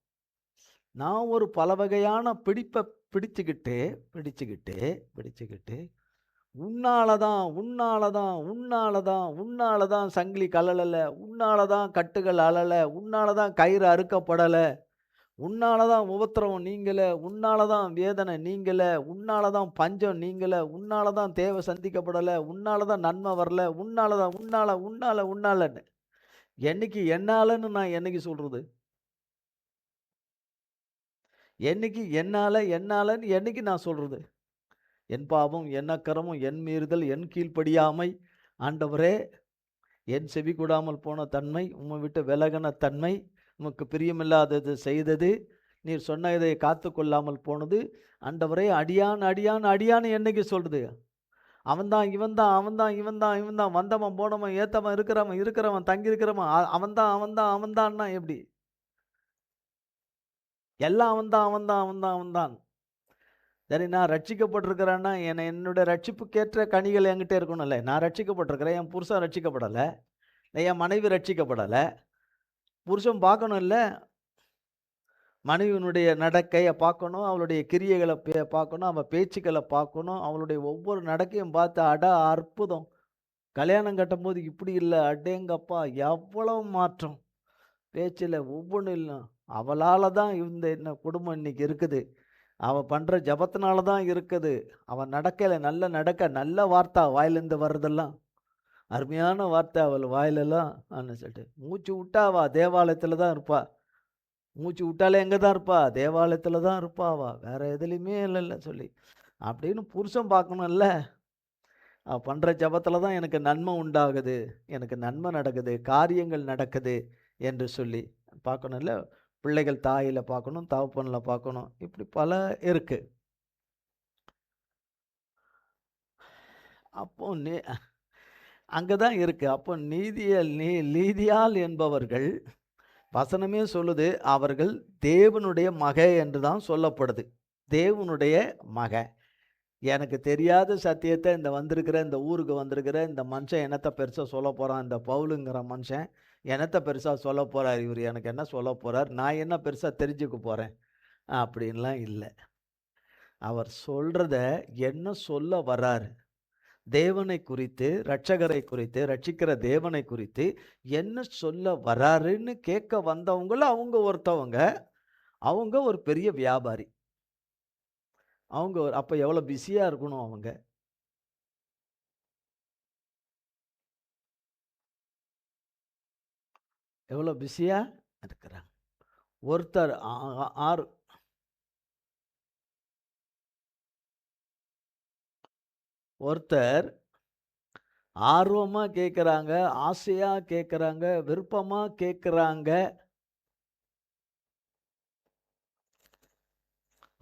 நான் ஒரு பல வகையான பிடிப்பை பிடிச்சுக்கிட்டு உன்னாலதான் சங்கிலி கலலை, உன்னாலதான் கட்டுகள் அழலை, உன்னாலதான் கயிறு அறுக்கப்படலை, உன்னாலதான் உபத்திரவம் நீங்கலை, உன்னாலதான் வேதனை நீங்கலை, உன்னாலதான் பஞ்சம் நீங்கலை, உன்னாலதான் தேவை சந்திக்கப்படலை, உன்னாலதான் நன்மை வரல, உன்னாலன்னு என்னைக்கு என்னாலன்னு நான் என்னைக்கு சொல்றது? என்னாலன்னு என்னைக்கு நான் சொல்றது? என் பாவம், என் அக்கிரமம், என் மீறுதல், என் கீழ்ப்படியாமை, ஆண்டவரே என் செவி கூடாமல் போன தன்மை, உம்மை விட்டு விலகின தன்மை, உமக்கு பிரியமில்லாதது செய்தது, நீர் சொன்ன இதை காத்து கொள்ளாமல் போனது, ஆண்டவரே அடியான் என்னைக்கு சொல்றது? அவன்தான் இவன்தான் வந்தவன் போனவன் ஏத்தவன் இருக்கிறவன் தங்கி இருக்கிறவன் அவன்தான்னா எப்படி? எல்லாம் அவன்தான். சரி, நான் ரட்சிக்கப்பட்டிருக்கிறேன்னா என்னுடைய ரட்சிப்புக்கேற்ற கனிகள் என்கிட்ட இருக்கணும்ல. நான் ரட்சிக்கப்பட்டிருக்கிறேன், என் புருஷன் ரட்சிக்கப்படலை, என் மனைவி ரட்சிக்கப்படலை. புருஷன் பார்க்கணும் இல்லை, மனைவியினுடைய நடக்கையை பார்க்கணும், அவளுடைய கிரியைகளை பார்க்கணும், அவள் பேச்சுக்களை பார்க்கணும், அவளுடைய ஒவ்வொரு நடக்கையும் பார்த்து அட அற்புதம்! கல்யாணம் கட்டும்போது இப்படி இல்லை, அடேங்கப்பா எவ்வளவு மாற்றம் பேச்சில் ஒவ்வொன்றும் இல்லை. அவளால் தான் இந்த குடும்பம் இன்னைக்கு இருக்குது. அவள் பண்ணுற ஜபத்தினால தான் இருக்குது. அவள் நடக்கையில் நல்ல நடக்க, நல்ல வார்த்தை வாயிலேருந்து வர்றதெல்லாம் அருமையான வார்த்தை அவள் வாயிலெல்லாம் சொல்லிட்டு மூச்சு விட்டா அவள் தேவாலயத்தில் தான் இருப்பா. மூச்சு விட்டாலே எங்கே தான் இருப்பா? தேவாலயத்தில் தான் இருப்பா அவள், வேற எதுலேயுமே இல்லைல்ல சொல்லி அப்படின்னு புருஷன் பார்க்கணும்ல. அவள் பண்ணுற ஜபத்தில் தான் எனக்கு நன்மை உண்டாகுது, எனக்கு நன்மை நடக்குது, காரியங்கள் நடக்குது என்று சொல்லி பார்க்கணும்ல. பிள்ளைகள் தாயில் பார்க்கணும், தகப்பனில் பார்க்கணும், இப்படி பல இருக்கு. அப்போ அங்கே தான் இருக்கு. அப்போ லீதியால் என்பவர்கள் வசனமே சொல்லுது, அவர்கள் தேவனுடைய மக என்று தான் சொல்லப்படுது. தேவனுடைய மக. எனக்கு தெரியாத சத்தியத்தை இந்த ஊருக்கு வந்திருக்கிற இந்த மனுஷன் என்னத்தை பெருசாக சொல்ல போகிறான், இந்த பவுலுங்கிற மனுஷன் என்னத்தை பெருசாக சொல்ல போகிறார், இவர் எனக்கு என்ன சொல்ல போகிறார், நான் என்ன பெருசாக தெரிஞ்சுக்க போகிறேன் அப்படின்லாம் இல்லை. அவர் சொல்கிறத என்ன சொல்ல வர்றாரு, தேவனை குறித்து, இரட்சகரை குறித்து, ரட்சிக்கிற தேவனை குறித்து என்ன சொல்ல வராருன்னு கேட்க வந்தவங்கள அவங்க ஒருத்தவங்க. அவங்க ஒரு பெரிய வியாபாரி. அவங்க அப்போ எவ்வளோ பிஸியாக இருக்கணும் அவங்க. எவ்வளோ பிஸியாக இருக்கிறாங்க. ஒருத்தர் ஒருத்தர் ஆர்வமாக கேட்குறாங்க, ஆசையாக கேட்குறாங்க, விருப்பமாக கேட்குறாங்க.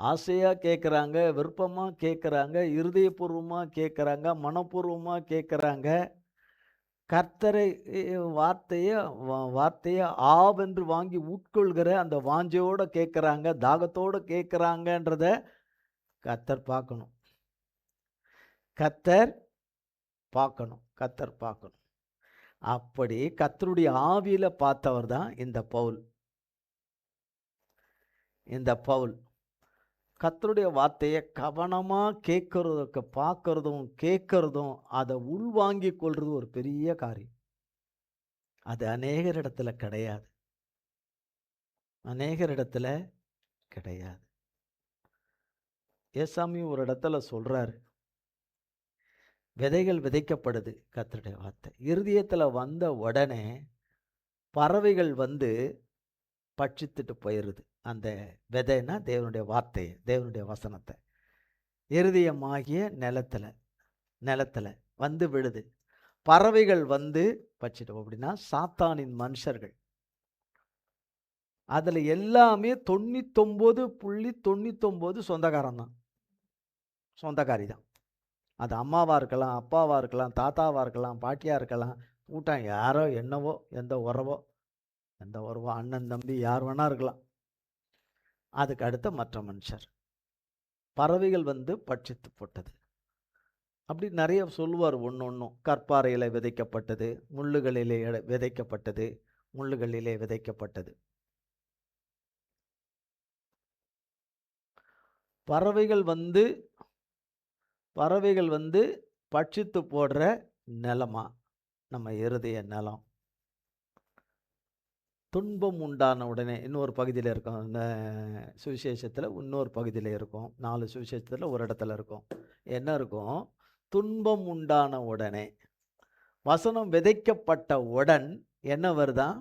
ஆசையாக கேட்குறாங்க, விருப்பமாக கேட்குறாங்க, இருதயபூர்வமாக கேட்குறாங்க, மனப்பூர்வமாக கேட்குறாங்க. கர்த்தரை வார்த்தையை ஆவென்று வாங்கி உட்கொள்கிற அந்த வாஞ்சையோடு கேட்குறாங்க, தாகத்தோடு கேட்குறாங்கன்றத கர்த்தர் பார்க்கணும். கர்த்தர் பார்க்கணும். அப்படி கர்த்தருடைய ஆவியில பார்த்தவர் தான் இந்த பவுல். கர்த்தருடைய வார்த்தையை கவனமாக கேட்கறதும் அதை உள்வாங்கி கொள்றது ஒரு பெரிய காரியம். அது அநேகர் இடத்துல கிடையாது. ஏசாமி ஒரு இடத்துல சொல்றாரு, விதைகள் விதைக்கப்படுது, கர்த்தருடைய வார்த்தை இருதயத்தில் வந்த உடனே பறவைகள் வந்து பட்சித்துட்டு போயிடுது. அந்த விதைன்னா தேவனுடைய வார்த்தையை, தேவனுடைய வசனத்தை இருதயமாகிய நிலத்துல வந்து விழுது. பறவைகள் வந்து பட்சிட்டு, அப்படின்னா சாத்தானின் மனுஷர்கள். அதில் எல்லாமே 99.99 சொந்தக்காரி தான். அது அம்மாவாக இருக்கலாம், அப்பாவாக இருக்கலாம், தாத்தாவாக இருக்கலாம், பாட்டியாக இருக்கலாம், கூட்டம் யாரோ என்னவோ, எந்த உறவோ அண்ணன் தம்பி யார் வேணா இருக்கலாம். அதுக்கு அடுத்த மற்ற மனுஷர். பறவைகள் வந்து பட்சித்து போட்டது. அப்படி நிறைய சொல்லுவார். ஒன்றும் கற்பாறையில் விதைக்கப்பட்டது, முள்ளுகளிலே விதைக்கப்பட்டது. பறவைகள் வந்து பட்சித்து போடுற நிலமா நம்ம இருதய நிலம். துன்பம் உண்டான உடனே இன்னொரு பகுதியில் இருக்கும், இந்த சுவிசேஷத்தில் இன்னொரு பகுதியில் இருக்கும், 4 சுவிசேஷத்தில் ஒரு இடத்துல இருக்கும். என்ன இருக்கும்? துன்பம் உண்டான உடனே, வசனம் விதைக்கப்பட்ட உடன் என்ன வருதான்?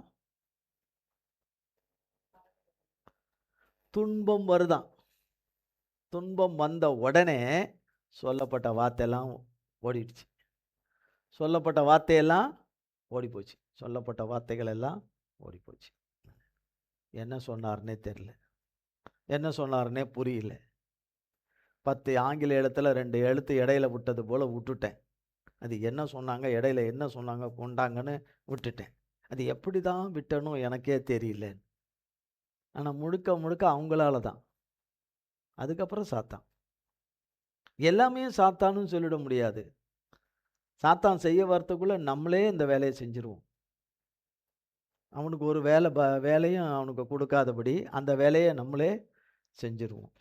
துன்பம் வருதான். துன்பம் வந்த உடனே சொல்லப்பட்ட வார்த்தையெல்லாம் ஓடிடுச்சு. சொல்லப்பட்ட வார்த்தைகள் எல்லாம் ஓடி போச்சு. என்ன சொன்னார்னே தெரியல, என்ன சொன்னார்னே புரியல. 10 ஆங்கில எழுத்துல 2 எழுத்து இடையில விட்டது போல விட்டுட்டேன். அது என்ன சொன்னாங்க, இடையில என்ன சொன்னாங்க கொண்டாங்கன்னு விட்டுட்டேன். அது எப்படி தான் விட்டணும் எனக்கே தெரியல. ஆனால் முழுக்க அவங்களால தான். அதுக்கப்புறம் சாத்தான். எல்லாமே சாத்தான்னு சொல்லிட முடியாது. சாத்தான் செய்ய வரத்துக்குள்ள நம்மளே இந்த வேலையை செஞ்சிருவோம். அவனுக்கு ஒரு வேலையும் அவனுக்கு கொடுக்காதபடி அந்த வேலையை நம்மளே செஞ்சிருவோம்.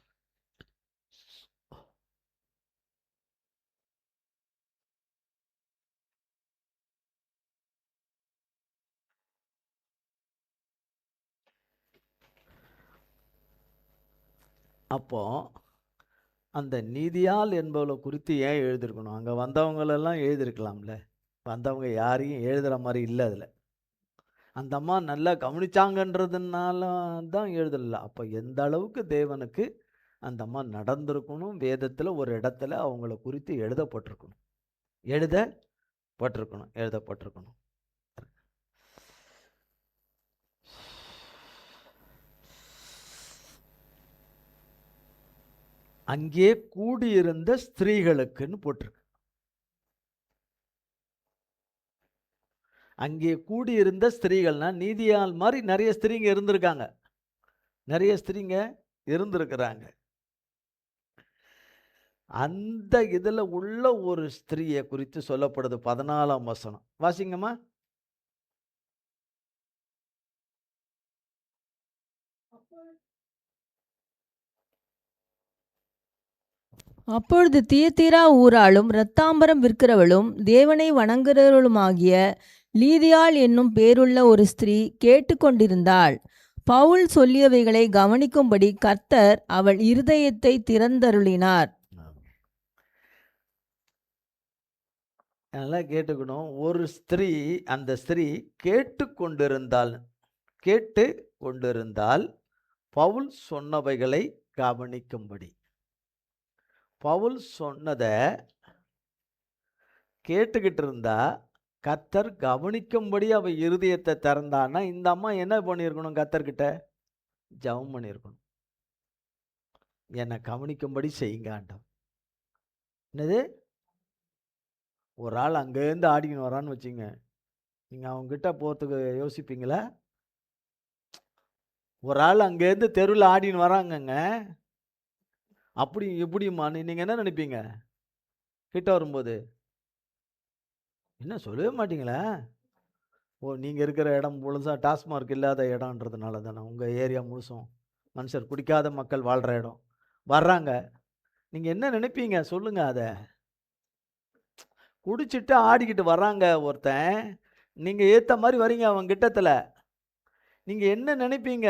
அப்போ அந்த நீதியாள் என்பவளை குறித்து ஏன் எழுதியிருக்கணும்? அங்கே வந்தவங்களெல்லாம் எழுதியிருக்கலாம்ல. வந்தவங்க யாரையும் எழுதுகிற மாதிரி இல்லை அதில். அந்த அம்மா நல்லா கவனிச்சாங்கன்றதுனால தான் எழுதல. அப்போ எந்த அளவுக்கு தேவனுக்கு அந்த அம்மா நடந்திருக்கணும், வேதத்தில் ஒரு இடத்துல அவங்கள குறித்து எழுதப்பட்டிருக்கணும். எழுதப்பட்டிருக்கணும். அங்கே கூடியிருந்த ஸ்திரீகளுக்குன்னு போட்டிருக்கு. அங்கே கூடியிருந்த ஸ்திரீகள்னா நீதியால் மாதிரி நிறைய ஸ்திரீங்க இருந்திருக்காங்க, நிறைய ஸ்திரீங்க இருந்திருக்கிறாங்க. அந்த இதில் உள்ள ஒரு ஸ்திரீயை குறித்து சொல்லப்படுது 14ஆம் வசனம். வாசிங்கம்மா. அப்பொழுது தியத்தீரா ஊராளும் இரத்தாம்பரம் விற்கிறவளும் தேவனை வணங்குகிறவளுமாகிய லீதியாள் என்னும் பேருள்ள ஒரு ஸ்திரீ கேட்டுக்கொண்டிருந்தாள். பவுல் சொல்லியவைகளை கவனிக்கும்படி கர்த்தர் அவள் இருதயத்தை திறந்தருளினார். நல்லா கேட்டுக்கணும். ஒரு ஸ்திரீ, அந்த ஸ்திரீ கேட்டு கொண்டிருந்தால் பவுல் சொன்னவைகளை கவனிக்கும்படி. பவுல் சொன்னதை கேட்டுக்கிட்டு இருந்தா கர்த்தர் கவனிக்கும்படி அவ இருதயத்தை திறந்தான்னா இந்த அம்மா என்ன பண்ணியிருக்கணும்? கர்த்தர்கிட்ட ஜெபம் பண்ணியிருக்கணும். என்னை கவனிக்கும்படி செய்யுங்க ஆண்டவர். என்னது? ஒரு ஆள் அங்கேருந்து ஆடிக்கின்னு வரான்னு வச்சுங்க, நீங்கள் அவங்ககிட்ட போகிறதுக்கு யோசிப்பீங்களா? ஒரு ஆள் அங்கேருந்து தெருவில் ஆடின்னு வராங்கங்க, அப்படி எப்படிம்மான்னு நீங்கள் என்ன நினைப்பீங்க? கிட்ட வரும்போது என்ன சொல்லவே மாட்டீங்களா? ஓ, நீங்கள் இருக்கிற இடம் முழுசாக டாஸ்மார்க் இல்லாத இடம்ன்றதுனால தானே. உங்கள் ஏரியா முழுசும் மனுஷர் குடிக்காத மக்கள் வாழ்கிற இடம். வர்றாங்க, நீங்கள் என்ன நினைப்பீங்க சொல்லுங்கள்? அதை குடிச்சிட்டு ஆடிக்கிட்டு வர்றாங்க ஒருத்தன், நீங்கள் ஏற்ற மாதிரி வரீங்க அவன் கிட்டத்தில், நீங்கள் என்ன நினைப்பீங்க?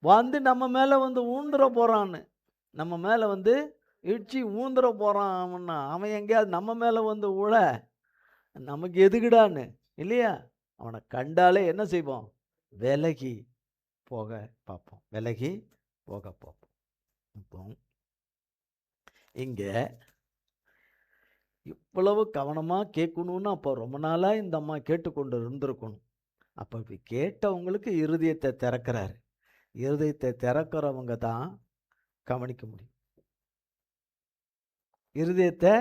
வந்து நம்ம மேலே வந்து ஊந்துற போகிறான்னு, நம்ம மேலே வந்து இடிச்சு ஊந்துற போகிறான். அவன் எங்கேயாவது நம்ம மேலே வந்து உழ நமக்கு எதுக்குடான்னு இல்லையா? அவனை கண்டாலே என்ன செய்வோம்? விலகி போக பார்ப்போம். இப்போ இங்கே இவ்வளவு கவனமாக கேட்கணும்னு அப்போ ரொம்ப நாளாக இந்த அம்மா கேட்டுக்கொண்டு இருந்திருக்கணும். அப்போ இப்படி கேட்டவங்களுக்கு இருதயத்தை திறக்கிறாரு. இருதயத்தை திறக்கிறவங்க தான் கவனிக்க முடியும். இருதயத்தை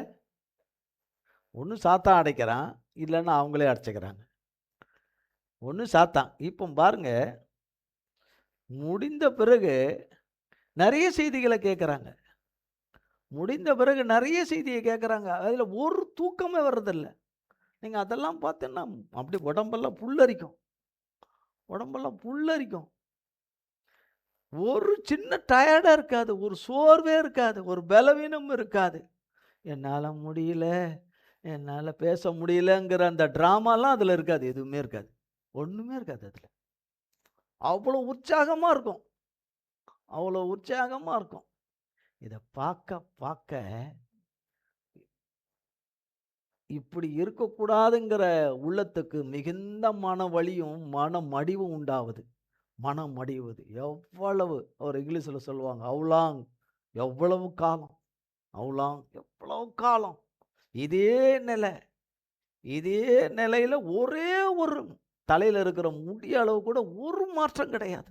ஒன்று சாத்தான் அடைக்கிறான், இல்லைன்னா அவங்களே அடைச்சிக்கிறாங்க. ஒன்று சாத்தான். இப்போ பாருங்க, முடிந்த பிறகு நிறைய செய்திகளை கேட்குறாங்க. முடிந்த பிறகு நிறைய செய்தியை கேட்குறாங்க. அதில் ஒரு தூக்கமே வர்றதில்லை. நீங்கள் அதெல்லாம் பார்த்தீங்கன்னா அப்படி உடம்பெல்லாம் புல்லரிக்கும். ஒரு சின்ன டயர்டாக இருக்காது, ஒரு சோர்வே இருக்காது, ஒரு பலவீனம் இருக்காது. என்னால் முடியல, என்னால் பேச முடியலங்கிற அந்த ட்ராமாலாம் அதில் இருக்காது. எதுவுமே இருக்காது, ஒன்றுமே இருக்காது. அதில் அவ்வளோ உற்சாகமாக இருக்கும். இதை பார்க்க இப்படி இருக்கக்கூடாதுங்கிற உள்ளத்துக்கு மிகுந்த மன வலியும் மன மடிவும் உண்டாவது. மனம் மடிவது எவ்வளவு, அவர் இங்கிலீஷில் சொல்லுவாங்க, அவுலாங், எவ்வளவு காலம் இதே நிலையில் ஒரே ஒரு தலையில் இருக்கிற முடி அளவு கூட ஒரு மாற்றம் கிடையாது.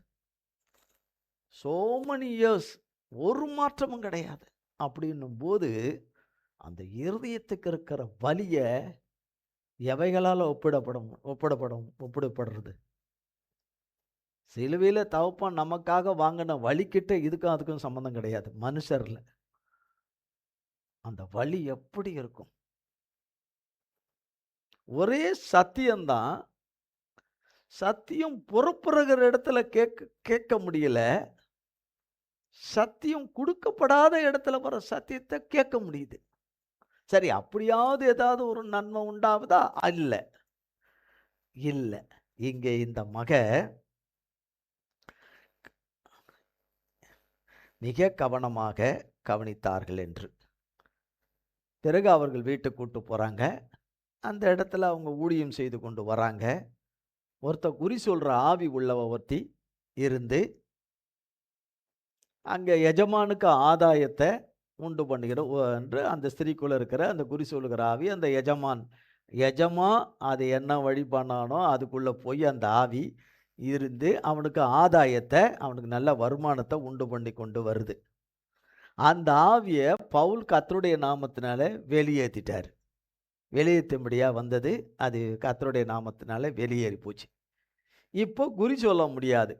so many years ஒரு மாற்றமும் கிடையாது. அப்படின்னும் போது அந்த இருதயத்துக்கு இருக்கிற வலியை எவைகளால் ஒப்பிடப்படுறது? சிலுவையில் தகப்பன் நமக்காக வாங்கின வலிக்கிட்ட இதுக்கும் அதுக்கும் சம்மந்தம் கிடையாது. மனுஷரில் அந்த வலி எப்படி இருக்கும்? ஒரே சத்தியம்தான். சத்தியம் புறப்படுகிற இடத்துல கேட்க முடியல. சத்தியம் கொடுக்கப்படாத இடத்துல வர சத்தியத்தை கேட்க முடியுது. சரி, அப்படியாவது ஏதாவது ஒரு நன்மை உண்டாகுதா? இல்ல. இல்ல. இங்கே இந்த மிக கவனமாக கவனித்தார்கள் என்று. பிறகு அவர்கள் வீட்டுக்கு கூட்டு போறாங்க. அந்த இடத்துல அவங்க ஊழியம் செய்து கொண்டு வராங்க. குறி சொல்ற ஆவி உள்ளவ ஒருத்தி இருந்து அங்க எஜமானுக்கு ஆதாயத்தை உண்டு பண்ணுகிற என்று அந்த ஸ்திரீக்குள்ள இருக்கிற அந்த குறி சொல்லுகிற ஆவி, அந்த எஜமா அது என்ன வழி பண்ணானோ அதுக்குள்ள போய் அந்த ஆவி இருந்து அவனுக்கு ஆதாயத்தை, அவனுக்கு நல்ல வருமானத்தை உண்டு பண்ணி கொண்டு வருது. அந்த ஆவியை பவுல் கர்த்தருடைய நாமத்தினால வெளியேற்றிட்டார். வெளியேற்றும்படியா வந்தது. அது கர்த்தருடைய நாமத்தினால வெளியேறி போச்சு. இப்போ குறி சொல்ல முடியாது.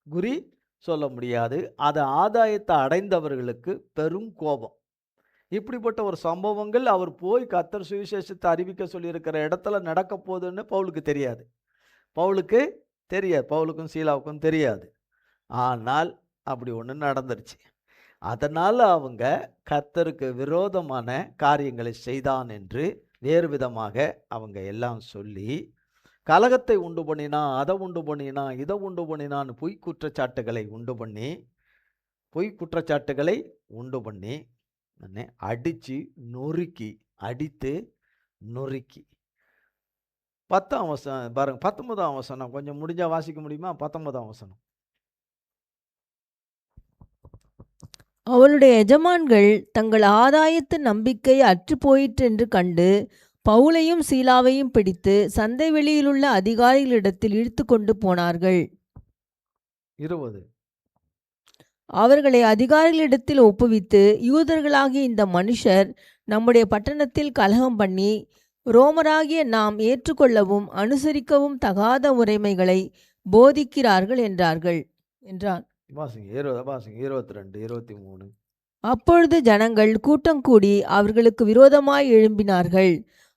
குறி சொல்ல முடியாது. அது ஆதாயத்தை அடைந்தவர்களுக்கு பெரும் கோபம். இப்படிப்பட்ட ஒரு சம்பவங்கள் அவர் போய் கர்த்தர் சுவிசேஷத்தை அறிவிக்க சொல்லியிருக்கிற இடத்துல நடக்க போகுதுன்னு பவுலுக்கு தெரியாது. பவுலுக்கும் சீலாவுக்கும் தெரியாது. ஆனால் அப்படி ஒன்று நடந்துருச்சு. அதனால அவங்க கர்த்தருக்கு விரோதமான காரியங்களை செய்தான் என்று வேறு விதமாக அவங்க எல்லாம் சொல்லி, கலகத்தை உண்டு பண்ணினான், அதை உண்டு பண்ணினான், இதை உண்டு பண்ணினான்னு பொய் குற்றச்சாட்டுகளை உண்டு பண்ணி அடித்து நொறுக்கி 10ஆம் வசனம் பாருங்க. 19ஆம் வசனம் கொஞ்சம் முடிஞ்சா வாசிக்க முடியுமா? 19ஆம் வசனம். அவளுடைய எஜமான்கள் தங்கள் ஆதாயத்து நம்பிக்கை அற்று போயிற்றென்று கண்டு பவுலையும் சீலாவையும் பிடித்து சந்தை வெளியிலுள்ள அதிகாரிகளிடத்தில் இழுத்து கொண்டு போனார்கள். 20. அவர்களை அதிகாரிகளிடத்தில் ஒப்புவித்து, யூதர்களாகிய இந்த மனுஷர் நம்முடைய பட்டணத்தில் கலகம் பண்ணி ரோமராகிய நாம் ஏற்றுக்கொள்ளவும் அனுசரிக்கவும் தகாத முறைமைகளை போதிக்கிறார்கள் என்றான். 22, 23. அப்பொழுது ஜனங்கள் கூட்டம் கூடி அவர்களுக்கு விரோதமாய் எழும்பினார்கள்.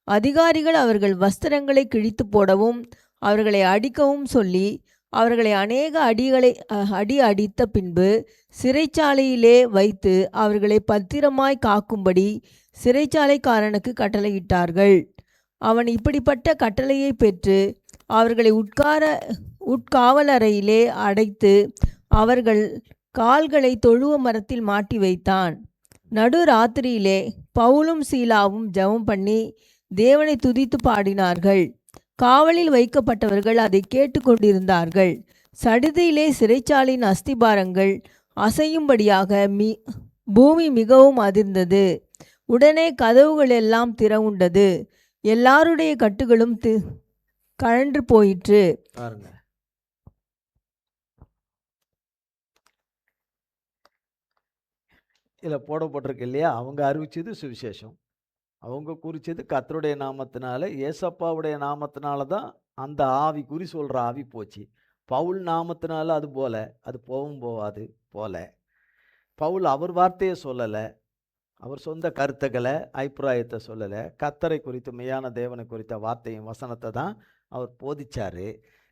அதிகாரிகள் அவர்கள் வஸ்திரங்களை கிழித்து போடவும் அவர்களை அடிக்கவும் சொல்லி அவர்களை அநேக அடித்த பின்பு சிறைச்சாலையிலே வைத்து அவர்களை பத்திரமாய் காக்கும்படி சிறைச்சாலைக்காரனுக்கு கட்டளையிட்டார்கள். அவன் இப்படிப்பட்ட கட்டளையை பெற்று அவர்களை உட்காவலறையிலே அடைத்து அவர்கள் கால்களை தொழுவ மரத்தில் மாட்டி வைத்தான். நடு ராத்திரியிலே பவுலும் சீலாவும் ஜெபம் பண்ணி தேவனை துதித்து பாடினார்கள். காவலில் வைக்கப்பட்டவர்கள் அதை கேட்டுக்கொண்டிருந்தார்கள். சடுதியிலே சிறைச்சாலையின் அஸ்திபாரங்கள் அசையும்படியாக பூமி மிகவும் அதிர்ந்தது. உடனே கதவுகள் எல்லாம் திறவுண்டது. எல்லாருடைய கட்டுகளும் கழன்று போயிற்று. இதில் போடப்பட்டிருக்கு இல்லையா? அவங்க அறிவிச்சது சுவிசேஷம், அவங்க குறிச்சது கர்த்தருடைய நாமத்தினால, ஏசப்பாவுடைய நாமத்தினால தான் அந்த ஆவி, குறி சொல்கிற ஆவி போச்சு. பவுல் நாமத்தினால அது போகாது போல. பவுல் அவர் வார்த்தையை சொல்லலை, அவர் சொந்த கருத்துக்களை அபிப்பிராயத்தை சொல்லலை. கர்த்தரை குறித்து, மெய்யான தேவனை குறித்த வார்த்தையும் வசனத்தை தான் அவர் போதிச்சார்.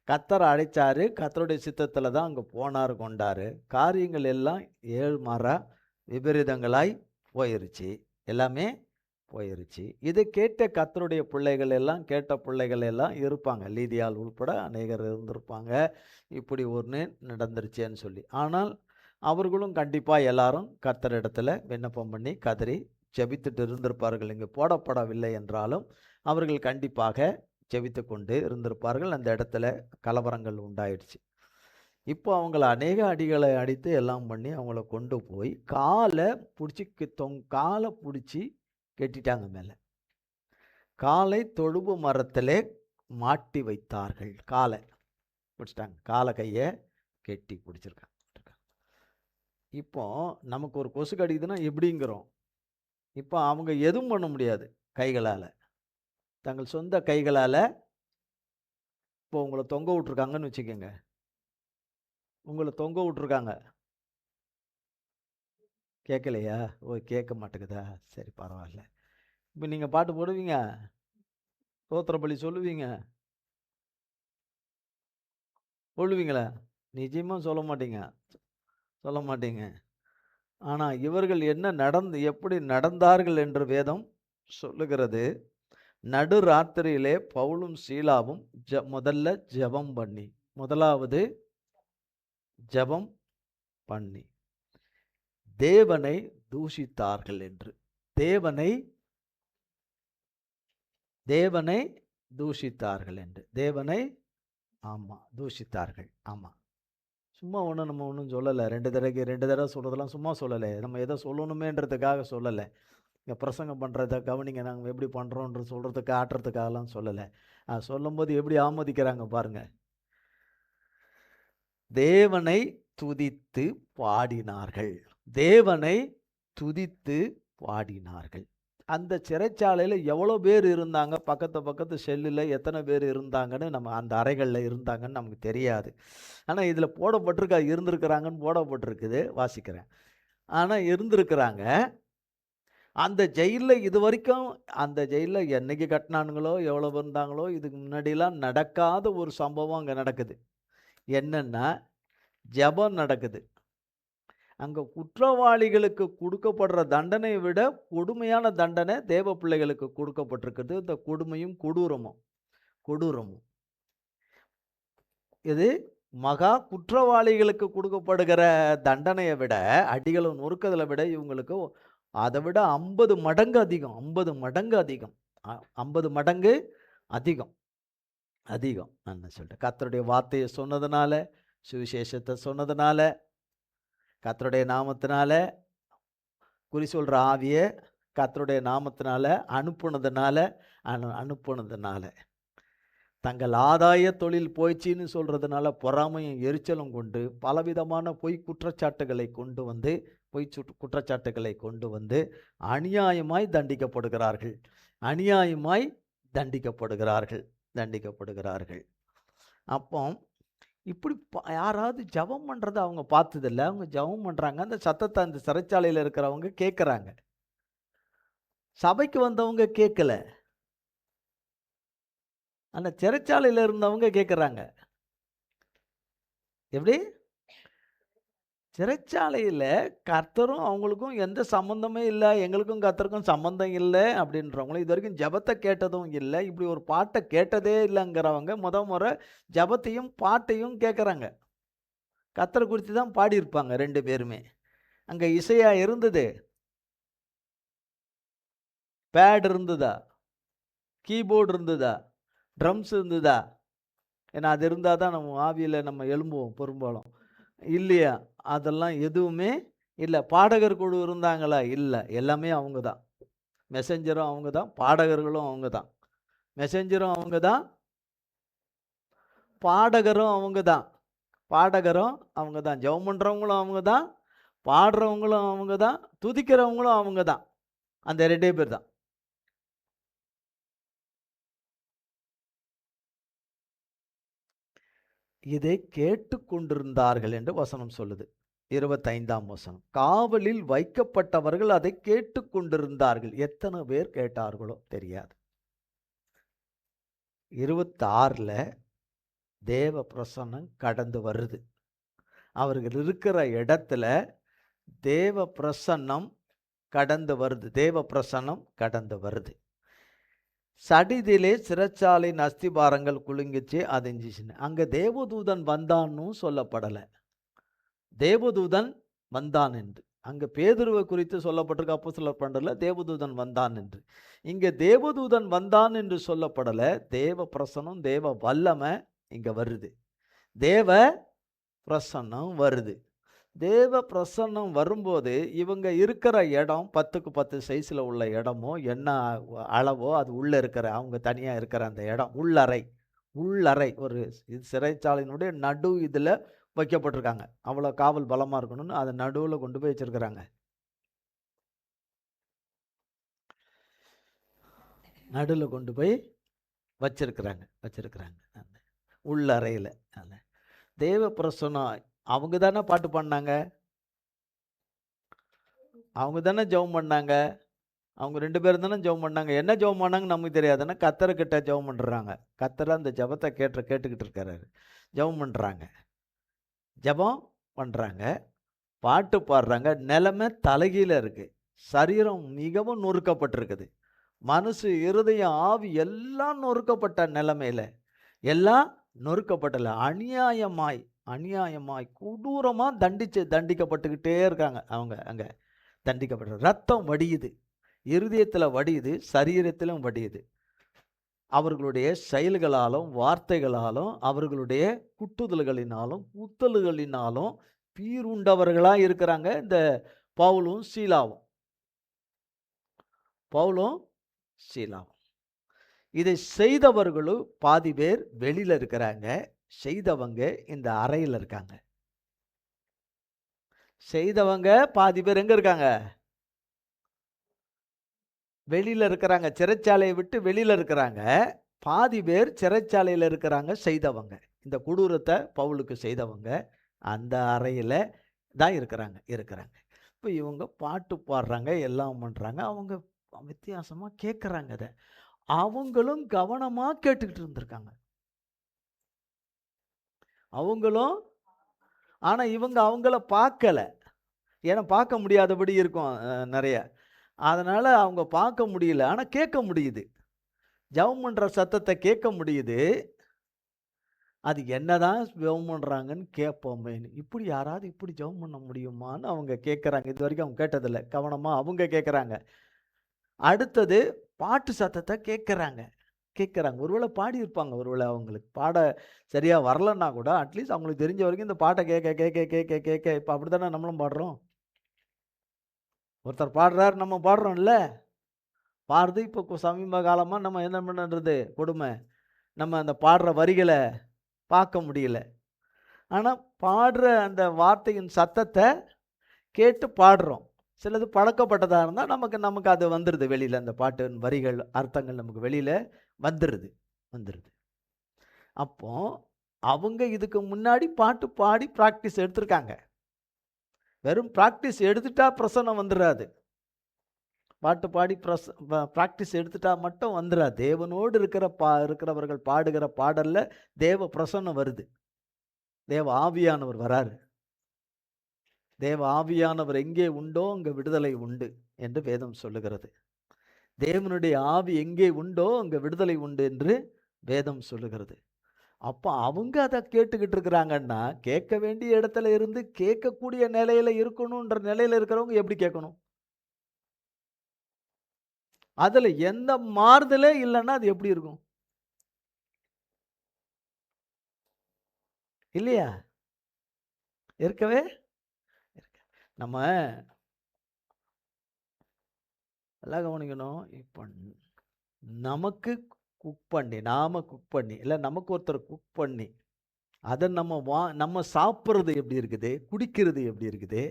கர்த்தரை அழைச்சாரு, கர்த்தருடைய சித்தத்தில் தான் அங்கே போனார், கொண்டார். காரியங்கள் எல்லாம் விபரீதங்களாய் போயிருச்சு, எல்லாமே போயிருச்சு. இதை கேட்ட கர்த்தருடைய பிள்ளைகள் எல்லாம் இருப்பாங்க. லீதியால் உள்பட அநேகர் இருந்திருப்பாங்க. இப்படி ஒன்று நடந்துருச்சேன்னு சொல்லி. ஆனால் அவர்களும் கண்டிப்பாக எல்லாரும் கர்த்தரிடத்துல விண்ணப்பம் பண்ணி கதறி ஜெபித்துட்டு இருந்திருப்பார்கள். இங்கே போடப்படவில்லை என்றாலும் அவர்கள் கண்டிப்பாக ஜெபித்து கொண்டு இருந்திருப்பார்கள். அந்த இடத்துல கலவரங்கள் உண்டாயிடுச்சு. இப்போ அவங்கள அநேக அடிகளை அடித்து எல்லாம் பண்ணி அவங்கள கொண்டு போய் காலை பிடிச்சி கெட்டிட்டாங்க. மேலே காலை தொழுவு மரத்திலே மாட்டி வைத்தார்கள். காலை பிடிச்சிட்டாங்க, காலை கையை கெட்டி பிடிச்சிருக்காங்க. இப்போ நமக்கு ஒரு கொசு கடிக்குதுன்னா எப்படிங்கிறோம். இப்போ அவங்க எதுவும் பண்ண முடியாது கைகளால், தங்கள் சொந்த கைகளால். இப்போ உங்களை தொங்க விட்ருக்காங்கன்னு வச்சுக்கோங்க, கேட்கலையா? கேட்க மாட்டேங்குதா? சரி, பரவாயில்ல. இப்போ நீங்கள் பாட்டு போடுவீங்க, ஸ்தோத்திர பலி சொல்லுவீங்க? சொல்லுவீங்களா? நிச்சயமா சொல்ல மாட்டீங்க. சொல்ல மாட்டீங்க. ஆனா இவர்கள் எப்படி நடந்தார்கள் என்று வேதம் சொல்லுகிறது. நடுராத்திரியிலே பவுலும் சீலாவும் முதல்ல ஜெபம் பண்ணி, முதலாவது ஜெபம் பண்ணி தேவனை தூஷித்தார்கள் என்று. தேவனை தேவனை தூஷித்தார்கள் என்று. தேவனை தூஷித்தார்கள். ஆமா. சும்மா நம்ம ஒண்ணும் சொல்லல. 2 தடவை சொல்றதெல்லாம் சும்மா சொல்லல. நம்ம ஏதோ சொல்லணுமேன்றதுக்காக சொல்லல. இங்க பிரசங்கம் பண்றத கவனிங்க. நாங்க எப்படி பண்றோம்ன்றது சொல்றதுக்கு, ஆட்டுறதுக்காகலாம் சொல்லல. சொல்லும்போது எப்படி ஆமோதிக்கிறாங்க பாருங்க. தேவனை துதித்து பாடினார்கள். தேவனை துதித்து பாடினார்கள். அந்த சிறைச்சாலையில எவ்வளோ பேர் இருந்தாங்க? பக்கத்து செல்லுல எத்தனை பேர் இருந்தாங்கன்னு, நம்ம அந்த அறைகள்ல இருந்தாங்கன்னு நமக்கு தெரியாது. ஆனா இதுல இருந்திருக்கிறாங்கன்னு போடப்பட்டிருக்குது. வாசிக்கிறேன். ஆனா இருந்திருக்கிறாங்க. அந்த ஜெயில்ல இதுவரைக்கும் அந்த ஜெயில்ல என்னைக்கு கட்டினானுங்களோ, எவ்வளவு இருந்தாங்களோ, இதுக்கு முன்னாடிலாம் நடக்காத ஒரு சம்பவம் அங்க நடக்குது. என்னன்னா, ஜெபம் நடக்குது. அங்க குற்றவாளிகளுக்கு குடுக்கப்படுற தண்டனையை விட கொடுமையான தண்டனை தேவ பிள்ளைகளுக்கு கொடுக்கப்பட்டிருக்குது. இந்த கொடுமையும் கொடூரமும். இது மகா குற்றவாளிகளுக்கு கொடுக்கப்படுகிற தண்டனையை விட, அடிகளும் நொறுக்குதலை விட இவங்களுக்கு அதை விட 50 மடங்கு அதிகம். 50 மடங்கு அதிகம். 50 மடங்கு அதிகம். அதிகம். நான் சொல்லிட்டேன். கர்த்தருடைய வார்த்தையை சொன்னதுனால, சுவிசேஷத்தை சொன்னதுனால, கர்த்தருடைய நாமத்தினால, குறி சொல்ற ஆவியை கர்த்தருடைய நாமத்தினால அனுப்புனதுனால, தங்கள் ஆதாய தொழில் போயிடுச்சின்னு சொல்றதுனால பொறாமையும் எரிச்சலும் கொண்டு பலவிதமான பொய் குற்றச்சாட்டுகளை கொண்டு வந்து அநியாயமாய் தண்டிக்கப்படுகிறார்கள். அப்போ இப்படி யாராவது ஜெபம் பண்றதை அவங்க பார்த்ததில்ல. அவங்க ஜெபம் பண்றாங்க. அந்த சத்தத்தை அந்த சிறைச்சாலையில் இருக்கிறவங்க கேட்குறாங்க. சபைக்கு வந்தவங்க கேட்கல. அந்த சிறைச்சாலையில் இருந்தவங்க கேட்குறாங்க. எப்படி? சிறைச்சாலையில் கர்த்தரும் அவங்களுக்கும் எந்த சம்பந்தமே இல்லை, எங்களுக்கும் கர்த்தருக்கும் சம்பந்தம் இல்லை அப்படின்றவங்களும், இது வரைக்கும் ஜெபத்தை கேட்டதும் இல்லை, இப்படி ஒரு பாட்டை கேட்டதே இல்லைங்கிறவங்க முறை ஜெபத்தையும் பாட்டையும் கேட்குறாங்க. கர்த்தரை குறித்து தான் பாடியிருப்பாங்க 2 பேருமே. அங்கே இசையா இருந்தது, பேட் இருந்ததா, கீபோர்டு இருந்ததா, ட்ரம்ஸ் இருந்ததா? ஏன்னா அது இருந்தால் தான் நம்ம ஆவியில் நம்ம எழும்புவோம் பெரும்பாலும். இல்லையா? அதெல்லாம் எதுவுமே இல்லை. பாடகர் குழு இருந்தாங்களா? இல்லை. எல்லாமே அவங்க தான். மெசஞ்சரும் அவங்க தான், பாடகர்களும் அவங்க தான். மெசஞ்சரும் அவங்க தான், பாடகரும் அவங்க தான். ஜெபம் பண்ணுறவங்களும் அவங்க தான், பாடுறவங்களும் அவங்க தான், துதிக்கிறவங்களும் அவங்க தான். அந்த 2 பேர் தான். இதை கேட்டுக்கொண்டிருந்தார்கள் என்று வசனம் சொல்லுது. 25ஆம் வசனம். காவலில் வைக்கப்பட்டவர்கள் அதை கேட்டுக்கொண்டிருந்தார்கள். எத்தனை பேர் கேட்டார்களோ தெரியாது. 26ல தேவ பிரசன்னம் கடந்து வருது. அவர்கள் இருக்கிற இடத்துல தேவ பிரசன்னம் கடந்து வருது. சடிதிலே சிறைச்சாலையின் அஸ்திபாரங்கள் குலுங்கிச்சு, அதிர்ந்துச்சுன்னு. அங்க தேவதூதன் வந்தான்னு சொல்லப்படலை. தேவதூதன் வந்தான் என்று. அங்க பேதுருவை குறித்து சொல்லப்பட்டிருக்கு அப்போஸ்தலர் பன்னெண்டுல, தேவதூதன் வந்தான் என்று. இங்க தேவதூதன் வந்தான் என்று சொல்லப்படல. தேவ பிரசன்னம், தேவ வல்லமை இங்க வருது. தேவ பிரசன்னம் வருது. தேவ பிரசன்னம் வரும்போது இவங்க இருக்கிற இடம் 10க்கு 10 சைஸ்ல உள்ள இடமோ என்ன அளவோ, அது உள்ள இருக்கிற அவங்க தனியா இருக்கிற அந்த இடம் உள்ளறை ஒரு சிறைச்சாலையினுடைய நடு இதுல வைக்கப்பட்டிருக்காங்க. அவ்வளோ காவல் பலமா இருக்கணும்னு அதை நடுவில் கொண்டு போய் வச்சிருக்கிறாங்க. நடுவில் கொண்டு போய் வச்சிருக்கிறாங்க உள்ளறையில். தேவ பிரசன்னம். அவங்க தானே பாட்டு பாடினாங்க, அவங்க தானே ஜெபம் பண்ணாங்க, அவங்க 2 பேரும் தானே ஜெபம் பண்ணாங்க. என்ன ஜெபம் பண்ணாங்கன்னு நமக்கு தெரியாதுன்னா, கர்த்தர்கிட்ட ஜெபம் பண்றாங்க. கர்த்தர் அந்த ஜெபத்த கேட்டுக்கிட்டு இருக்காரு. ஜெபம் பண்றாங்க. ஜெபம் பண்றாங்க. பாட்டு பாடுறாங்க. நிலைமை தலைகீழ இருக்கு. சரீரம் மிகவும் நொறுக்கப்பட்டிருக்குது. மனசு, இருதயம், ஆவி எல்லாம் நொறுக்கப்பட்ட நிலைமையில, எல்லாம் நொறுக்கப்படல. அநியாயமாய் அநியாயமாய் கொடூரமா தண்டிக்கப்பட்டுக்கிட்டே இருக்காங்க. அவங்க அங்க தண்டிக்கப்பட்ட ரத்தம் வடியுது. இருதயத்துல வடியுது, சரீரத்திலும் வடியுது. அவர்களுடைய செயல்களாலும், வார்த்தைகளாலும், அவர்களுடைய குட்டுதல்களினாலும், குத்தல்களினாலும் பீறுண்டவர்களா இருக்கிறாங்க இந்த பவுலும், சீலாவும். பவுலும், சீலாவும். இதை செய்தவர்களும் பாதி பேர் வெளியில இருக்கிறாங்க. செய்தவங்க இந்த அறையில இருக்காங்க. செய்தவங்க பாதி பேர் எங்க இருக்காங்க? வெளியில இருக்கிறாங்க. சிறைச்சாலையை விட்டு வெளியில இருக்கிறாங்க. பாதி பேர் சிறைச்சாலையில இருக்கிறாங்க செய்தவங்க. இந்த கொடூரத்த பவுலுக்கு செய்தவங்க அந்த அறையில தான் இருக்கிறாங்க. இப்ப இவங்க பாட்டு பாடுறாங்க, எல்லாம் பண்றாங்க. அவங்க வித்தியாசமா கேட்கறாங்க அத. அவங்களும் கவனமா கேட்டுக்கிட்டு இருந்திருக்காங்க. அவங்களும் ஆனா இவங்க அவங்கள பார்க்கல. ஏன்னா பார்க்க முடியாதபடி இருக்கும் நெறைய. அதனால அவங்க பார்க்க முடியல. ஆனா கேட்க முடியுது. ஜெபம் பண்ற சத்தத்த கேட்க முடியுது. அது என்னதான் ஜெபம் பண்றாங்கன்னு கேட்போமேன்னு. இப்படி யாராவது இப்படி ஜெபம் பண்ண முடியுமான்னு அவங்க கேட்கறாங்க. இதுவரைக்கும் அவங்க கேட்டதில்ல. கவனமா அவங்க கேட்கறாங்க. அடுத்தது பாட்டு சத்தத்த கேட்கறாங்க. ஒருவேளை பாடியிருப்பாங்க. ஒருவேளை அவங்களுக்கு பாட சரியா வரலன்னா கூட, அட்லீஸ்ட் அவங்களுக்கு தெரிஞ்ச வரைக்கும் இந்த பாட்ட கேட்க இப்ப அப்படித்தானே நம்மளும் பாடுறோம். ஒருத்தர் பாடுறாரு, நம்ம பாடுறோம்ல. பாடுறது இப்போ சமீப காலமா நம்ம என்ன பண்ணுறது கொடுமை. நம்ம அந்த பாடுற வரிகள பார்க்க முடியல. ஆனா, பாடுற அந்த வார்த்தையின் சத்தத்த கேட்டு பாடுறோம். சிலது பழக்கப்பட்டதா இருந்தா நமக்கு அது வந்துருது வெளியில. அந்த பாட்டின் வரிகள், அர்த்தங்கள் நமக்கு வெளியில வந்துருது. அப்போ அவங்க இதுக்கு முன்னாடி பாட்டு பாடி பிராக்டிஸ் எடுத்திருக்காங்க. வெறும் பிராக்டிஸ் எடுத்துட்டா பிரசன்னம் வந்துராது. பாட்டு பாடி பிராக்டிஸ் எடுத்துட்டா மட்டும் வந்துராது. தேவனோடு இருக்கிறவர்கள் பாடுகிற பாடல்ல தேவ பிரசன்னம் வருது. தேவ ஆவியானவர் வராரு. தேவ ஆவியானவர் எங்கே உண்டோ அங்க விடுதலை உண்டு என்று வேதம் சொல்லுகிறது. தேவனுடைய ஆவி எங்கே உண்டோ அங்க விடுதலை உண்டு என்று வேதம் சொல்லுகிறது. அப்ப அவங்க அத கேட்டுக்கிட்டு இருக்கிறாங்கன்னா, கேட்க வேண்டிய இடத்துல இருந்து கேட்கக்கூடிய நிலையில இருக்கணும்ன்ற நிலையில இருக்கிறவங்க எப்படி கேட்கணும்? அதுல எந்த மாறுதலே இல்லன்னா அது எப்படி இருக்கும்? இல்லையா? இருக்கவே நம்ம நல்லா கவனிக்கணும். இப்ப நமக்கு நாம குக் பண்ணி, இல்ல நமக்கு ஒருத்தர் குக் பண்ணி, அத நம்ம சாப்பிடுறது எப்படி இருக்குது? குடிக்கிறது எப்படி இருக்குது?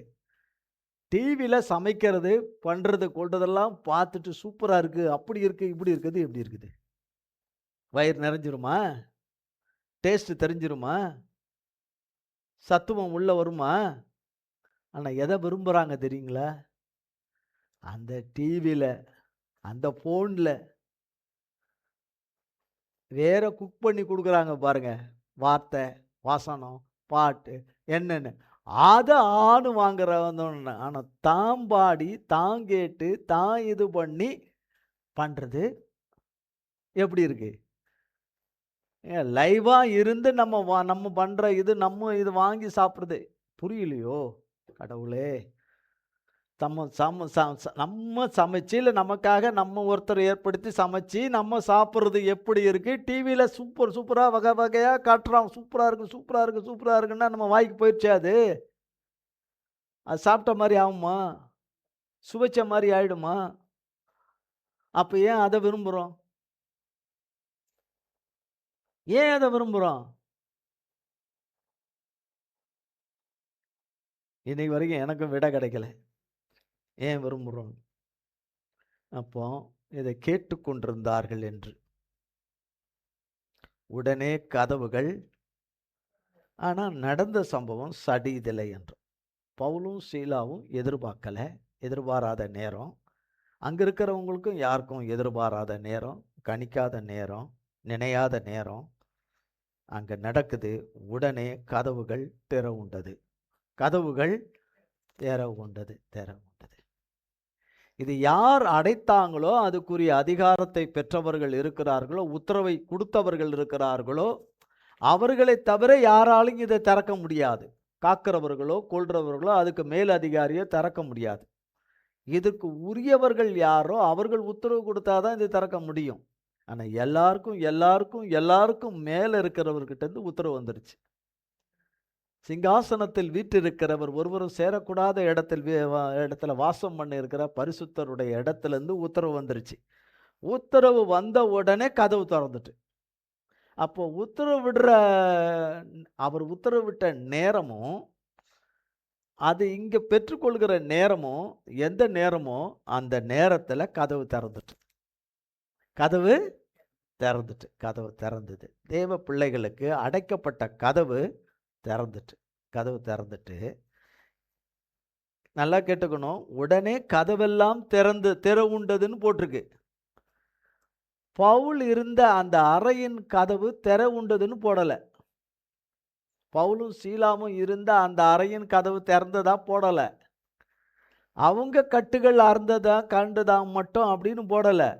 டிவில சமைக்கிறது, பண்றது, கொள்றதெல்லாம் பார்த்துட்டு சூப்பரா இருக்கு, அப்படி இருக்கு, இப்படி இருக்குது, எப்படி இருக்குது? வயிறு நிறைஞ்சிருமா? டேஸ்ட் தெரிஞ்சிருமா? சத்துவம் உள்ள வருமா? ஆனா எத விரும்புறாங்க தெரியுங்களா? அந்த டிவில, அந்த ஃபோன்ல வேற குக் பண்ணி குடுக்குறாங்க பாருங்க. வார்த்தை, வசனம், பாட்டு என்னன்னு. அத ஆன்னு வாங்குறவன். ஆனா தான் பாடி, தான் கேட்டு, தான் இது பண்ணி பண்றது எப்படி இருக்கு? லைவா இருந்து நம்ம பண்ற இது வாங்கி சாப்பிடுறது புரியலையோ? கடவுளே! நம்ம சமைச்சு, இல்ல நமக்காக நம்ம ஒருத்தர் ஏற்படுத்தி சமைச்சு, நம்ம சாப்பிடுறது எப்படி இருக்கு? டிவில சூப்பரா வகை வகையா காட்டுறான். சூப்பரா இருக்குன்னா நம்ம வாய்க்கு போயிருச்சா அது? அது சாப்பிட்ட மாரி ஆகுமா? சுவைச்ச மாரி ஆயிடுமா? அப்ப ஏன் அத விரும்புறோம்? ஏன் அத விரும்புறோம்? இன்னைக்கு வரைக்கும் எனக்கும் விடை கிடைக்கல. ஏன் விரும்புறோம்? அப்போ இதை கேட்டுக்கொண்டிருந்தார்கள் என்று. உடனே கதவுகள் ஆனா நடந்த சம்பவம் சடிதில்லை என்று. பவுலும் சீலாவும் எதிர்பாராத நேரம். அங்கே இருக்கிறவங்களுக்கும் யாருக்கும் எதிர்பாராத நேரம், கணிக்காத நேரம், நினையாத நேரம் அங்கே நடக்குது. உடனே கதவுகள் திறவுண்டது. கதவுகள் திறவுண்டது. இது யார் அடைத்தாங்களோ, அதுக்குரிய அதிகாரத்தை பெற்றவர்கள் இருக்கிறார்களோ, உத்தரவை கொடுத்தவர்கள் இருக்கிறார்களோ, அவர்களை தவிர யாராலும் இதை திறக்க முடியாது. காக்கிறவர்களோ கொள்றவர்களோ அதுக்கு மேல் அதிகாரியோ திறக்க முடியாது. இதுக்கு உரியவர்கள் யாரோ அவர்கள் உத்தரவு கொடுத்தாதான் இது திறக்க முடியும். ஆனால் எல்லாருக்கும் மேலே இருக்கிறவர்கிட்ட இருந்து உத்தரவு வந்துருச்சு. சிங்காசனத்தில் வீற்றிருக்கிறவர் ஒருவரும் சேரக்கூடாத இடத்துல வாசம் பண்ணி இருக்கிற பரிசுத்தருடைய இடத்துலேருந்து உத்தரவு வந்துருச்சு. உத்தரவு வந்த உடனே கதவு திறந்துட்டு, அப்போ அவர் உத்தரவிட்ட நேரமும் அது இங்கே பெற்றுக்கொள்கிற நேரமும் எந்த நேரமோ அந்த நேரத்தில் கதவு திறந்துட்டு தேவ பிள்ளைகளுக்கு அடைக்கப்பட்ட கதவு திறந்துட்டு நல்லா கேட்டுக்கணும். உடனே கதவெல்லாம் திறவுண்டதுன்னு போட்டிருக்கு. பவுல் இருந்த அந்த அறையின் கதவு திறவுண்டதுன்னு போடலை. பவுலும் சீலாவும் இருந்த அந்த அறையின் கதவு திறந்ததா போடலை. அவங்க கட்டுகள் அறந்ததா கண்டுதா மட்டும் அப்படின்னு போடலை.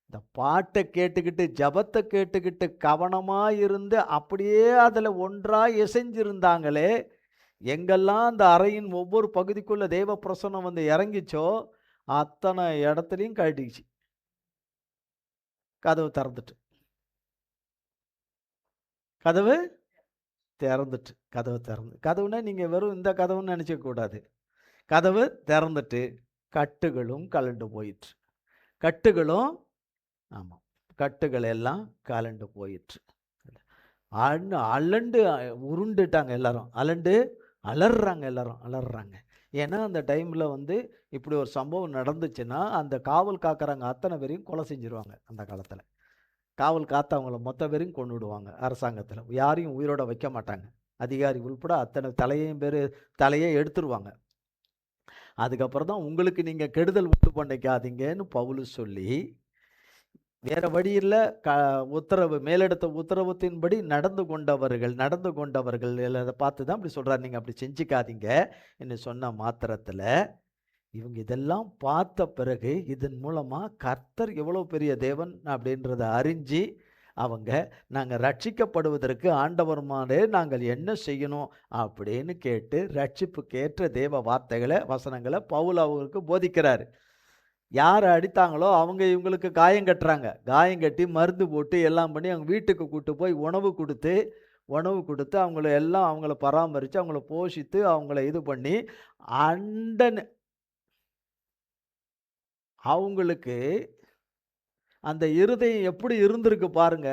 இந்த பாட்டை கேட்டுக்கிட்டு ஜபத்தை கேட்டுக்கிட்டு கவனமாக இருந்து அப்படியே அதில் ஒன்றாக இசைஞ்சிருந்தாங்களே, எங்கெல்லாம் அந்த அறையின் ஒவ்வொரு பகுதிக்குள்ள தேவ பிரசன்னம் வந்து இறங்கிச்சோ அத்தனை இடத்துலையும் கழட்டிச்சு. கதவு திறந்துட்டு கதவுன்னா நீங்கள் வெறும் இந்த கதவுன்னு நினச்சிக்க கூடாது. கதவு திறந்துட்டு கட்டுகளும் கலண்டு போயிற்று. கட்டுகள் எல்லாம் கலண்டு போயிற்று. அலண்டு உருண்டுட்டாங்க எல்லாரும். அலறாங்க. ஏன்னா அந்த டைமில் வந்து இப்படி ஒரு சம்பவம் நடந்துச்சுன்னா அந்த காவல் காக்கிறவங்க அத்தனை பேரையும் கொலை செஞ்சிருவாங்க. அந்த காலத்தில் காவல் காத்தவங்கள மொத்த பேரையும் கொண்டு விடுவாங்க. அரசாங்கத்தில் யாரையும் உயிரோட வைக்க மாட்டாங்க. அதிகாரி உள்பட அத்தனை தலையை எடுத்துருவாங்க. அதுக்கப்புறம் தான் உங்களுக்கு நீங்கள் கெடுதல் உண்டு பண்ணிக்காதீங்கன்னு பவுல் சொல்லி, வேற வழியில் மேலெடுத்த உத்தரவத்தின்படி நடந்து கொண்டவர்கள் அதை பார்த்து தான் அப்படி சொல்கிறார். நீங்கள் அப்படி செஞ்சுக்காதீங்க என்று சொன்ன மாத்திரத்தில் இவங்க இதெல்லாம் பார்த்த பிறகு இதன் மூலமாக கர்த்தர் எவ்வளோ பெரிய தேவன் அப்படின்றத அறிஞ்சு அவங்க நாங்கள் ரட்சிக்கப்படுவதற்கு ஆண்டவருமானே நாங்கள் என்ன செய்யணும் அப்படின்னு கேட்டு ரட்சிப்புக்கேற்ற தேவ வசனங்களை பவுல் அவங்களுக்கு போதிக்கிறார். யார் அடித்தாங்களோ அவங்க இவங்களுக்கு காயம் கட்டி மருந்து போட்டு எல்லாம் பண்ணி அவங்க வீட்டுக்கு கூட்டு போய் உணவு கொடுத்து அவங்கள பராமரித்து அவங்கள போஷித்து அவங்கள இது பண்ணி அவங்களுக்கு அந்த இருதயம் எப்படி இருந்திருக்கு பாருங்க.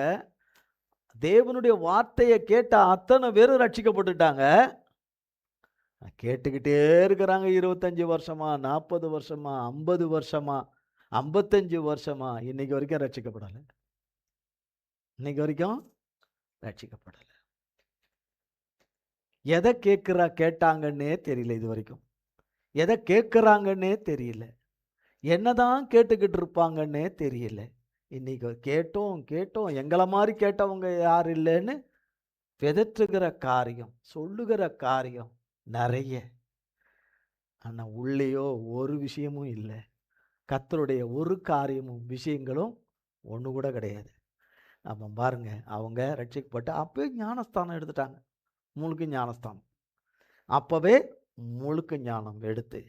தேவனுடைய வார்த்தையை கேட்ட அத்தனை பேரும் ரட்சிக்கப்பட்டுட்டாங்க. கேட்டுக்கிட்டே இருக்கிறாங்க. 25 வருஷமா, 40 வருஷமா, 50 வருஷமா, 55 வருஷமா, இன்னைக்கு வரைக்கும் ரட்சிக்கப்படலை. எதை கேட்டாங்கன்னே தெரியல. இது வரைக்கும் எதை கேட்குறாங்கன்னே தெரியல. என்னதான் கேட்டுக்கிட்டு இருப்பாங்கன்னே தெரியல. இன்னைக்கு கேட்டோம் எங்களை மாதிரி கேட்டவங்க யார் இல்லைன்னு பிதற்றுகிற காரியம், சொல்லுகிற காரியம் நிறைய. ஆனால் உள்ளேயோ ஒரு விஷயமும் இல்லை. கர்த்தருடைய ஒரு காரியமும் விஷயங்களும் ஒன்று கூட கிடையாது. அப்போ பாருங்க, அவங்க ரட்சிக்கப்பட்டு அப்பவே ஞானஸ்தானம் எடுத்துட்டாங்க. முழுக்க ஞானஸ்தானம் அப்பவே முழுக்க ஞானம் எடுத்து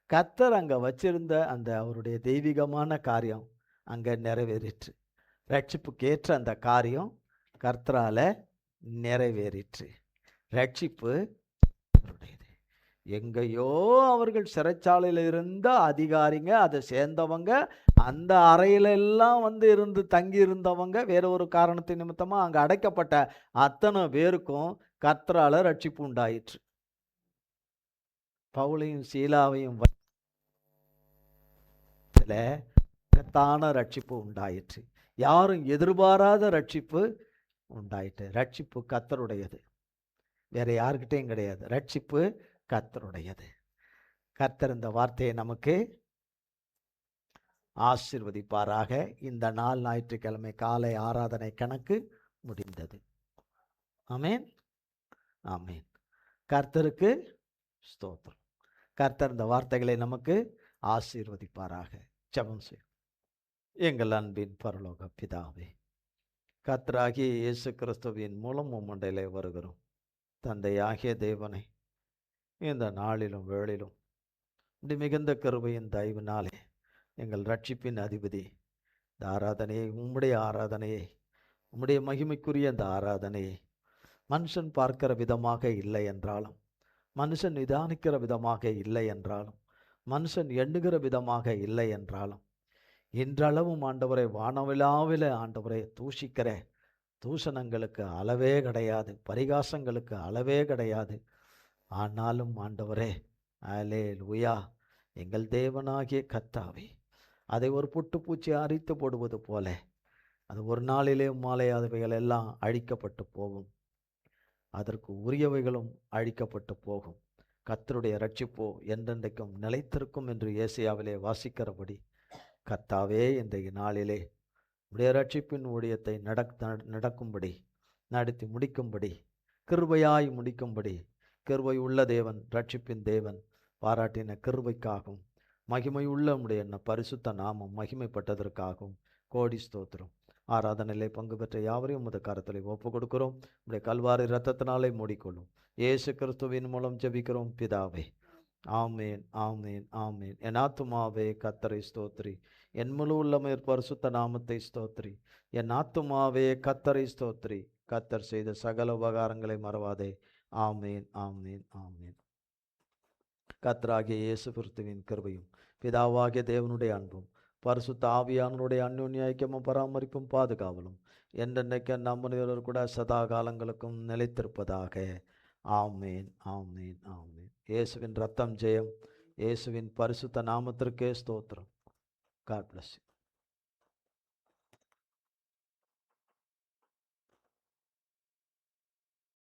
கர்த்தர் அங்கே வச்சிருந்த அந்த அவருடைய தெய்வீகமான காரியம் அங்கே நிறைவேறிற்று. ரட்சிப்புக்கேற்ற அந்த காரியம் கர்த்தரால நிறைவேறிற்று. ரட்சிப்பு அவருடையது. எங்கேயோ அவர்கள் சிறைச்சாலையில் இருந்த அதிகாரிங்க, அதை சேர்ந்தவங்க, அந்த அறையிலெல்லாம் இருந்து தங்கி இருந்தவங்க, வேற ஒரு காரணத்தின் நிமித்தமாக அங்கே அடைக்கப்பட்ட அத்தனை பேருக்கும் கர்த்தரால ரட்சிப்பு உண்டாயிற்று. பவுலையும் சீலாவையும் ரட்சிப்பு உண்டாயிற்று. யாரும் எதிர்பாராத ரட்சிப்பு உண்டாயிற்று. ரட்சிப்பு கர்த்தருடையது, வேற யாருக்கிட்டையும் கிடையாது. ரட்சிப்பு கர்த்தருடையது. கர்த்தர் இந்த வார்த்தையை நமக்கு ஆசீர்வதிப்பாராக. இந்த நாள் ஞாயிற்றுக்கிழமை காலை ஆராதனை கணக்கு முடிந்தது. ஆமென், ஆமென். கர்த்தருக்கு ஸ்தோத்திரம். கர்த்தர் இந்த வார்த்தைகளை நமக்கு ஆசீர்வதிப்பாராக. ஜெபம் செய்வோம். எங்கள் அன்பின் பரலோக பிதாவே, கர்த்தராகிய இயேசு கிறிஸ்துவின் மூலம் உம்மண்டையிலே வருகிறோம். தந்தையாகிய தேவனை, இந்த நாளிலும் வேளையிலும் இந்த மிகுந்த கிருபையின் தயவினாலே எங்கள் ரட்சிப்பின் அதிபதி இந்த ஆராதனையை, உம்முடைய ஆராதனையை, உம்முடைய மகிமைக்குரிய இந்த ஆராதனையை மனுஷன் பார்க்கிற விதமாக இல்லை என்றாலும், மனுஷன் நிதானிக்கிற விதமாக இல்லை என்றாலும், மனுஷன் எண்ணுகிற விதமாக இல்லை என்றாலும், இன்றளவும் ஆண்டவரை வானவிழாவில ஆண்டவரை தூஷிக்கிற தூஷணங்களுக்கு அளவே கிடையாது, பரிகாசங்களுக்கு அளவே கிடையாது. ஆனாலும் ஆண்டவரே, அல்லேலூயா, எங்கள் தேவனாகிய கர்த்தாவே, அதை ஒரு புட்டுப்பூச்சி அரித்து போடுவது போல அது ஒரு நாளிலே மாலை அதுவைகள் எல்லாம் அழிக்கப்பட்டு போகும். அதற்கு உரியவைகளும் அழிக்கப்பட்டு போகும். கர்த்தருடைய ரட்சிப்போ என்றென்றைக்கும் நிலைத்திருக்கும் என்று ஏசாயாவிலே வாசிக்கிறபடி, கர்த்தாவே, இன்றைய நாளிலே உடைய ரட்சிப்பின் ஊழியத்தை நடக்கும்படி, நடத்தி முடிக்கும்படி, கிருபையாய் முடிக்கும்படி, கிருபை உள்ள தேவன், ரட்சிப்பின் தேவன் பாராட்டின கிருபைக்காகவும், மகிமை உள்ள உடைய பரிசுத்த நாமம் மகிமைப்பட்டதற்காகவும் கோடி ஸ்தோத்திரம். ஆராதனையிலே பங்கு பெற்ற யாவரையும் உமது கரத்திலே ஒப்பு கொடுக்கிறோம். உடைய கல்வாரி இரத்தத்தினாலே மூடிக்கொள்ளும். இயேசு கிறிஸ்துவின் மூலம் ஜெபிக்கிறோம் பிதாவே. ஆமேன், ஆமேன், ஆமேன். என் ஆத்துமாவே கர்த்தரை ஸ்தோத்திரி, என் முழு உள்ளமே பரிசுத்த நாமத்தை ஸ்தோத்திரி. என் ஆத்துமாவே கர்த்தரை ஸ்தோத்திரி, கர்த்தர் செய்த சகல உபகாரங்களை மறவாதே. ஆமேன், ஆமேன், ஆமேன். கர்த்தராகிய இயேசு கிறிஸ்துவின் கிருபையும், பிதாவாகிய தேவனுடைய அன்பும், பரிசுத்த ஆவியானவருடைய அந்யோன்ய ஐக்கியமும் பராமரிப்பும் பாதுகாவலும் என்றென்னைக்கு நம்முடையவர் கூட சதா காலங்களுக்கும் நிலைத்திருப்பதாக. ஆமேன், ஆமேன், ஆமேன். இயேசுவின் ரத்தம் ஜெயம். இயேசுவின் பரிசுத்த நாமத்திற்கே ஸ்தோத்திரம். God bless you.